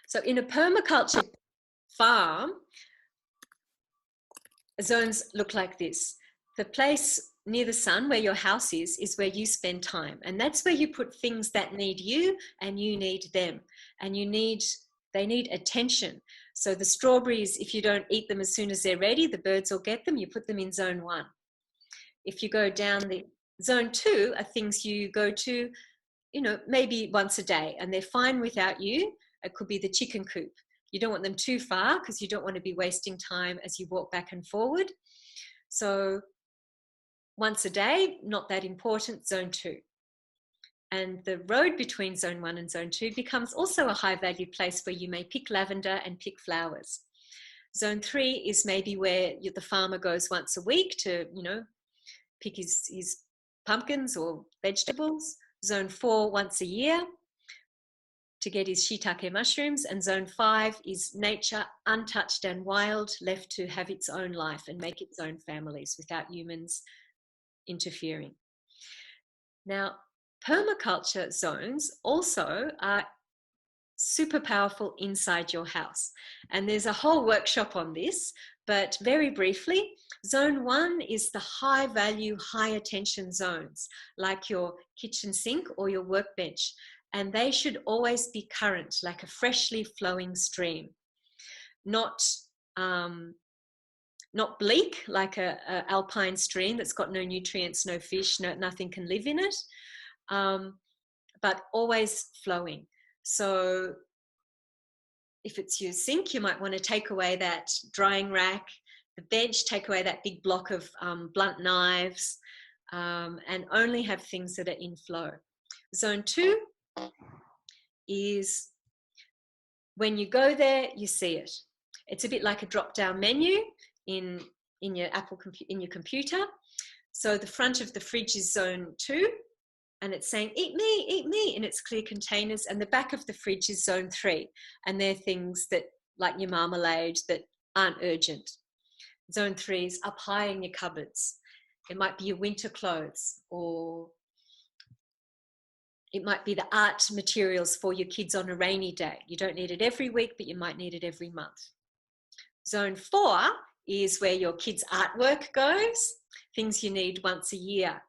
So in a permaculture farm, zones look like this. The place near the sun where your house is where you spend time. And that's where you put things that need you and you need them. And they need attention. So the strawberries, if you don't eat them as soon as they're ready, the birds will get them, you put them in zone 1. If you go down the zone 2 are things you go to, you know, maybe once a day, and they're fine without you. It could be the chicken coop. You don't want them too far because you don't want to be wasting time as you walk back and forward. So once a day, not that important, zone 2. And the road between zone 1 and zone 2 becomes also a high value place where you may pick lavender and pick flowers. Zone 3 is maybe where the farmer goes once a week to, you know, pick his pumpkins or vegetables. Zone 4 once a year, to get is shiitake mushrooms, and zone 5 is nature, untouched and wild, left to have its own life and make its own families without humans interfering. Now, permaculture zones also are super powerful inside your house, and there's a whole workshop on this, but very briefly, zone 1 is the high value, high attention zones, like your kitchen sink or your workbench, and they should always be current, like a freshly flowing stream, not bleak, like a alpine stream that's got no nutrients, no fish, nothing can live in it, but always flowing. So if it's your sink, you might want to take away that drying rack, the bench, take away that big block of blunt knives, and only have things that are in flow. Zone 2 is when you go there, you see it. It's a bit like a drop-down menu in your computer. So the front of the fridge is zone 2, and it's saying, eat me, in its clear containers. And the back of the fridge is zone 3. And they're things that, like your marmalade, that aren't urgent. Zone 3 is up high in your cupboards. It might be your winter clothes, or it might be the art materials for your kids on a rainy day. You don't need it every week, but you might need it every month. Zone 4 is where your kids' artwork goes, things you need once a year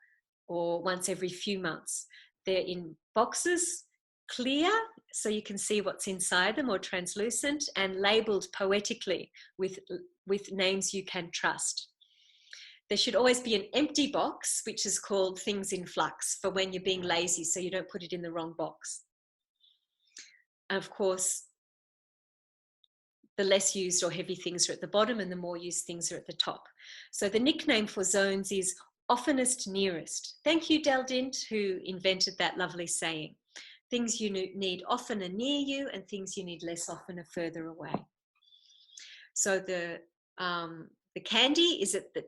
or once every few months. They're in boxes, clear, so you can see what's inside them, or translucent, and labelled poetically with names you can trust. There should always be an empty box, which is called things in flux, for when you're being lazy, so you don't put it in the wrong box. And of course, the less used or heavy things are at the bottom, and the more used things are at the top. So the nickname for zones is oftenest nearest. Thank you, Del Dint, who invented that lovely saying. Things you need often are near you, and things you need less often are further away. So the candy is at the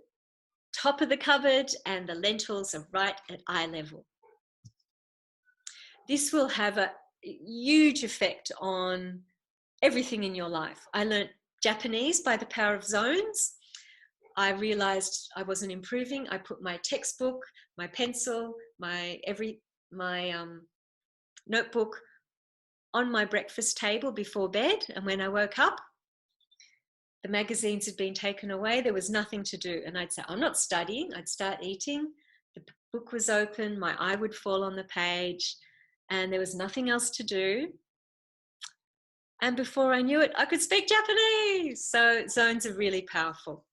top of the cupboard, and the lentils are right at eye level. This will have a huge effect on everything in your life. I learned Japanese by the power of zones. I realized I wasn't improving. I put my textbook, my pencil, my notebook on my breakfast table before bed, and when I woke up, the magazines had been taken away. There was nothing to do. And I'd say, I'm not studying. I'd start eating. The book was open. My eye would fall on the page, and there was nothing else to do. And before I knew it, I could speak Japanese. So zones are really powerful.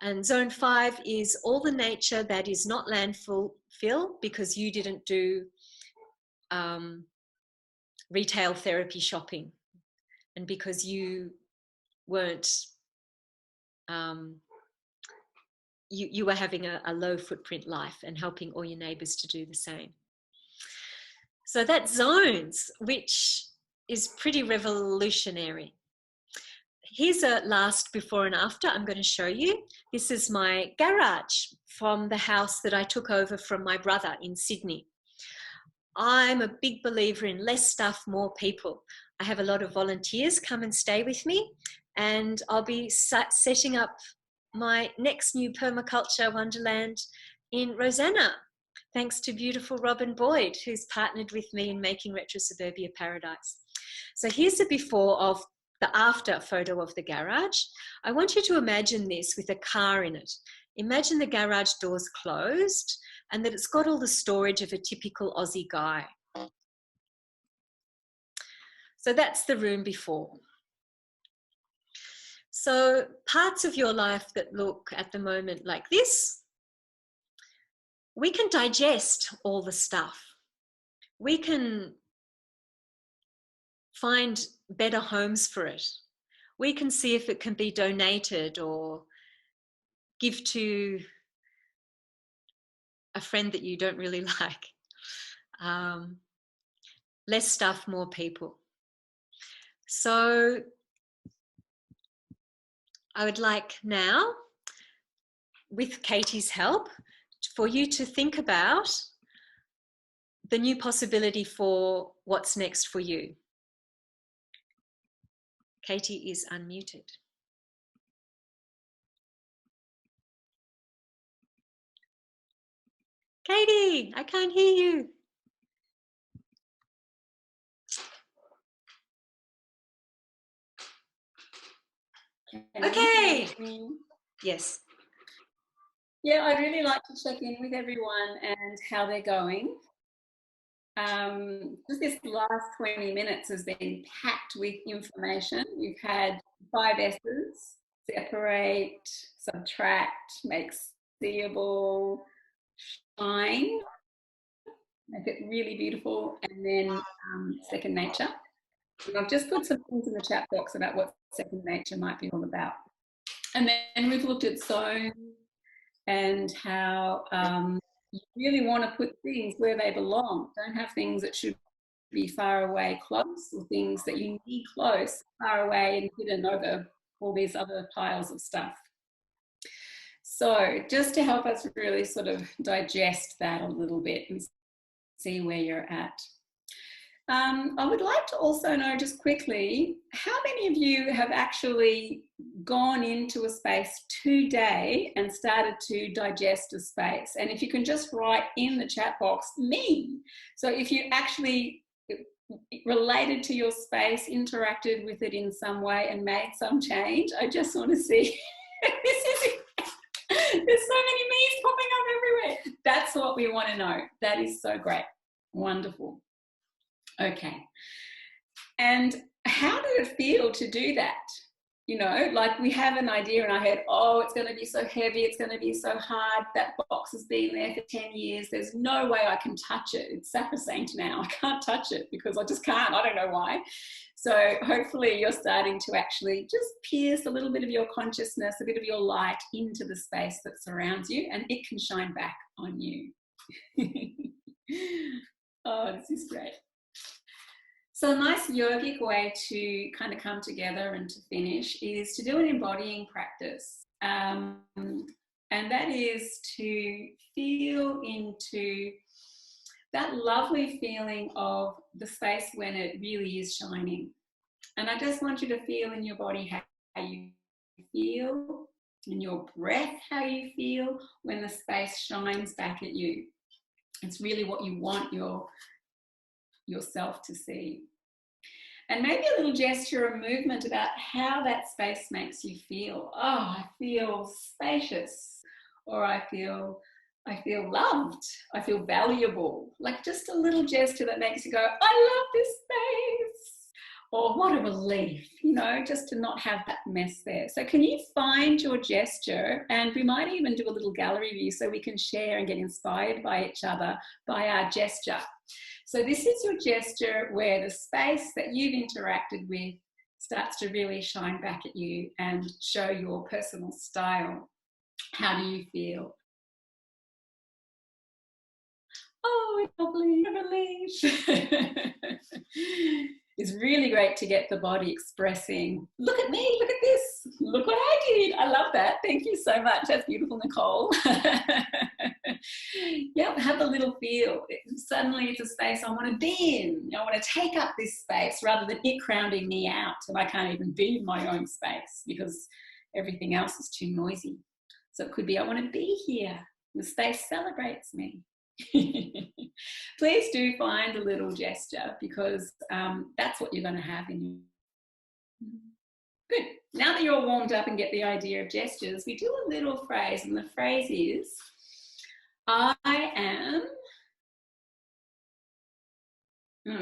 And zone 5 is all the nature that is not landfill because you didn't do retail therapy shopping, and because you weren't, you were having a low footprint life and helping all your neighbours to do the same. So that's zones, which is pretty revolutionary. Here's a last before and after I'm going to show you. This is my garage from the house that I took over from my brother in Sydney. I'm a big believer in less stuff, more people. I have a lot of volunteers come and stay with me, and I'll be setting up my next new permaculture wonderland in Rosanna, thanks to beautiful Robin Boyd, who's partnered with me in making Retro Suburbia Paradise. So here's the before of the after photo of the garage. I want you to imagine this with a car in it. Imagine the garage doors closed and that it's got all the storage of a typical Aussie guy. So that's the room before. So parts of your life that look at the moment like this, we can digest all the stuff. We can find better homes for it. We can see if it can be donated or give to a friend that you don't really like. Less stuff, more people. So I would like now, with Katie's help, for you to think about the new possibility for what's next for you. Katie is unmuted. Katie, I can't hear you. Okay. Yes. Yeah, I'd really like to check in with everyone and how they're going. Just this last 20 minutes has been packed with information. We've had 5 S's: separate, subtract, make seeable, shine, make it really beautiful, and then second nature. And I've just put some things in the chat box about what second nature might be all about. And then we've looked at zones and how you really want to put things where they belong. Don't have things that should be far away close, or things that you need close, far away and hidden over all these other piles of stuff. So just to help us really sort of digest that a little bit and see where you're at. I would like to also know just quickly, how many of you have actually gone into a space today and started to digest a space? And if you can just write in the chat box, me. So if you actually related to your space, interacted with it in some way and made some change, I just want to see. There's so many me's popping up everywhere. That's what we want to know. That is so great. Wonderful. Okay. And how did it feel to do that? You know, like we have an idea in our head, oh, it's going to be so heavy, it's going to be so hard, that box has been there for 10 years, there's no way I can touch it. It's sacrosanct now. I can't touch it because I just can't. I don't know why. So hopefully you're starting to actually just pierce a little bit of your consciousness, a bit of your light into the space that surrounds you, and it can shine back on you. Oh, this is great. So a nice yogic way to kind of come together and to finish is to do an embodying practice. And that is to feel into that lovely feeling of the space when it really is shining. And I just want you to feel in your body how you feel, in your breath how you feel when the space shines back at you. It's really what you want yourself to see. And maybe a little gesture or movement about how that space makes you feel. Oh, I feel spacious, or I feel loved, I feel valuable. Like just a little gesture that makes you go, I love this space. Or what a relief, you know, just to not have that mess there. So can you find your gesture? And we might even do a little gallery view so we can share and get inspired by each other by our gesture. So this is your gesture where the space that you've interacted with starts to really shine back at you and show your personal style. How do you feel? Oh, it's lovely, relief. It's really great to get the body expressing, look at me, look at this, look what I did. I love that. Thank you so much. That's beautiful, Nicole. Yeah, have a little feel. Suddenly it's a space I want to be in. I want to take up this space rather than it crowding me out, and I can't even be in my own space because everything else is too noisy. So it could be I want to be here. The space celebrates me. Please do find a little gesture, because that's what you're going to have in you. Good. Now that you're warmed up and get the idea of gestures, we do a little phrase, and the phrase is, I am.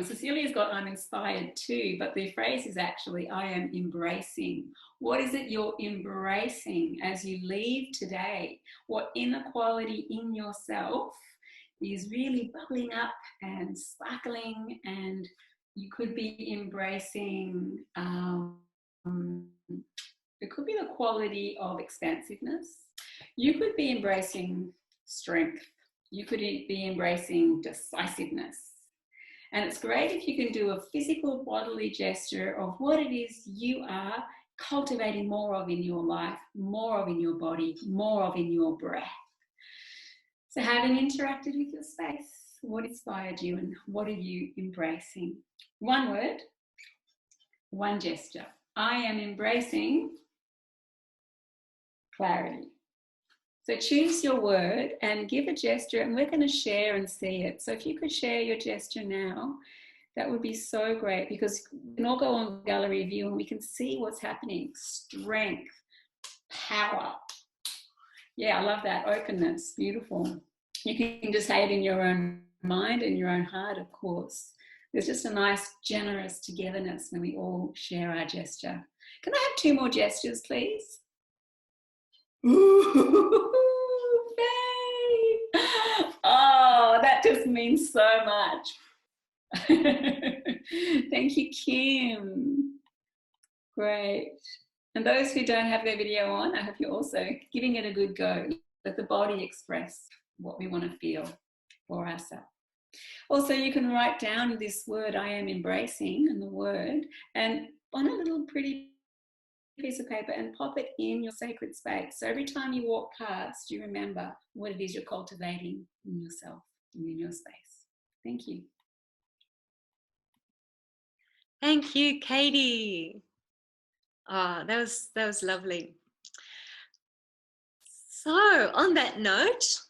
Cecilia's got I'm inspired too, but the phrase is actually I am embracing. What is it you're embracing as you leave today? What inequality in yourself is really bubbling up and sparkling, and you could be embracing, it could be the quality of expansiveness. You could be embracing strength. You could be embracing decisiveness. And it's great if you can do a physical bodily gesture of what it is you are cultivating more of in your life, more of in your body, more of in your breath. So having interacted with your space, What inspired you and what are you embracing? One word, one gesture. I am embracing clarity. So choose your word and give a gesture, and we're going to share and see it. So if you could share your gesture now, that would be so great, because we can all go on gallery view and we can see what's happening. Strength, power. Yeah, I love that. Openness, beautiful. You can just say it in your own mind and your own heart, of course. There's just a nice, generous togetherness when we all share our gesture. Can I have 2 more gestures, please? Ooh, babe. Oh, that just means so much. Thank you, Kim. Great. And those who don't have their video on, I hope you're also giving it a good go. Let the body express what we want to feel for ourselves. Also, you can write down this word, I am embracing, and the word, and on a little pretty piece of paper, and pop it in your sacred space. So every time you walk past, you remember what it is you're cultivating in yourself and in your space. Thank you. Thank you, Katie. Ah, that was lovely. So on that note,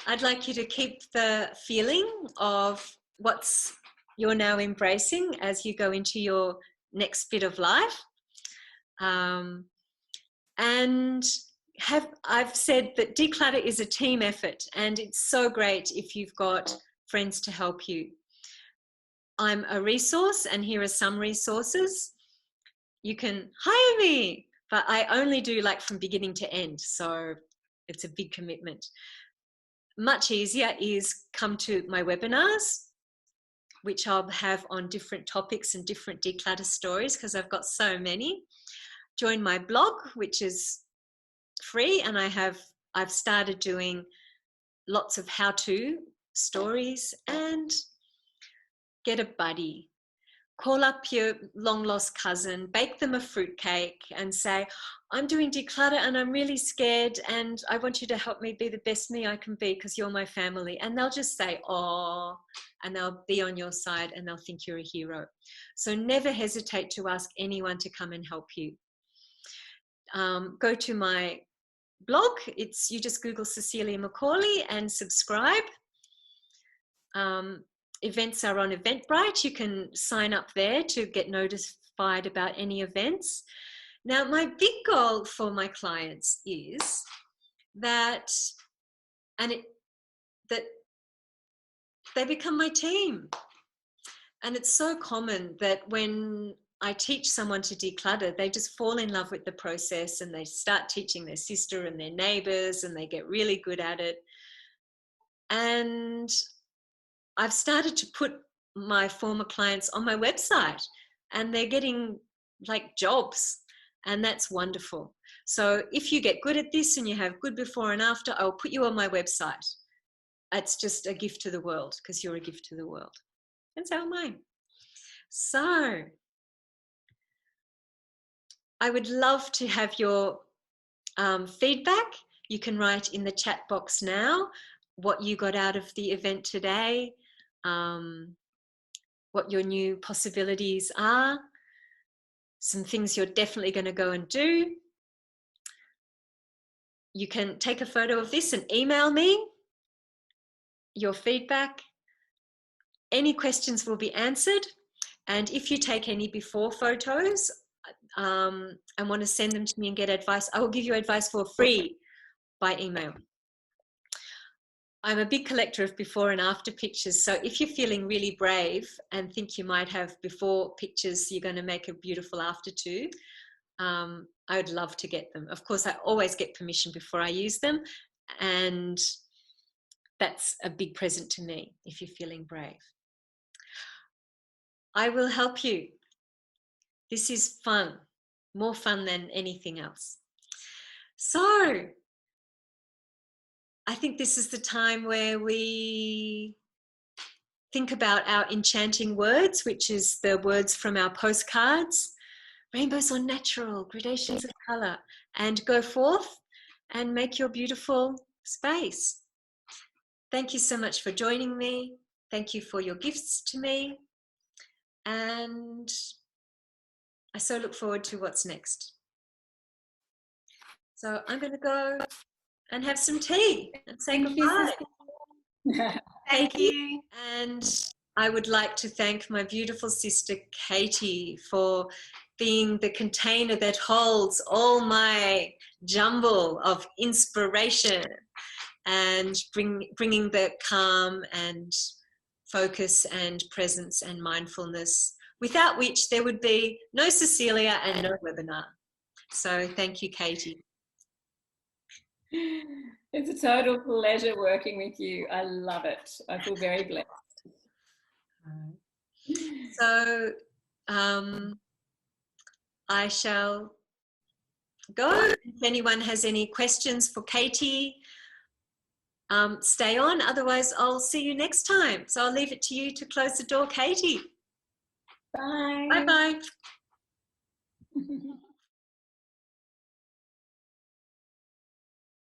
I'd like you to keep the feeling of what's you're now embracing as you go into your next bit of life. And I've said that declutter is a team effort, and it's so great if you've got friends to help you. I'm a resource, and here are some resources. You can hire me, but I only do like from beginning to end, so it's a big commitment. Much easier is come to my webinars, which I'll have on different topics and different declutter stories, because I've got so many. Join my blog, which is free, and I've started doing lots of how-to stories. And get a buddy. Call up your long-lost cousin, bake them a fruitcake and say, I'm doing declutter and I'm really scared and I want you to help me be the best me I can be because you're my family. And they'll just say, oh, and they'll be on your side and they'll think you're a hero. So never hesitate to ask anyone to come and help you. Go to my blog. You just Google Cecilia Macaulay and subscribe. Events are on Eventbrite. You can sign up there to get notified about any events. Now, my big goal for my clients is that they become my team. And it's so common that when I teach someone to declutter, they just fall in love with the process and they start teaching their sister and their neighbors and they get really good at it. And I've started to put my former clients on my website and they're getting like jobs, and that's wonderful. So if you get good at this and you have good before and after, I'll put you on my website. It's just a gift to the world because you're a gift to the world. And so am I. So I would love to have your feedback. You can write in the chat box now what you got out of the event today, what your new possibilities are, some things you're definitely going to go and do. You can take a photo of this and email me your feedback. Any questions will be answered. And if you take any before photos and want to send them to me and get advice, I will give you advice for free by email. I'm a big collector of before and after pictures. So if you're feeling really brave and think you might have before pictures you're going to make a beautiful after too, I would love to get them. Of course, I always get permission before I use them. And that's a big present to me if you're feeling brave. I will help you. This is fun, more fun than anything else. So I think this is the time where we think about our enchanting words, which is the words from our postcards. Rainbows are natural, gradations of colour, and go forth and make your beautiful space. Thank you so much for joining me. Thank you for your gifts to me. And I so look forward to what's next. So I'm going to go and have some tea and say goodbye. Thank you. And I would like to thank my beautiful sister Katie for being the container that holds all my jumble of inspiration and bringing the calm and focus and presence and mindfulness, without which there would be no Cecilia and no webinar. So thank you, Katie. It's a total pleasure working with you. I love it. I feel very blessed. So I shall go. If anyone has any questions for Katie, stay on. Otherwise, I'll see you next time. So I'll leave it to you to close the door, Katie. Bye. Bye-bye.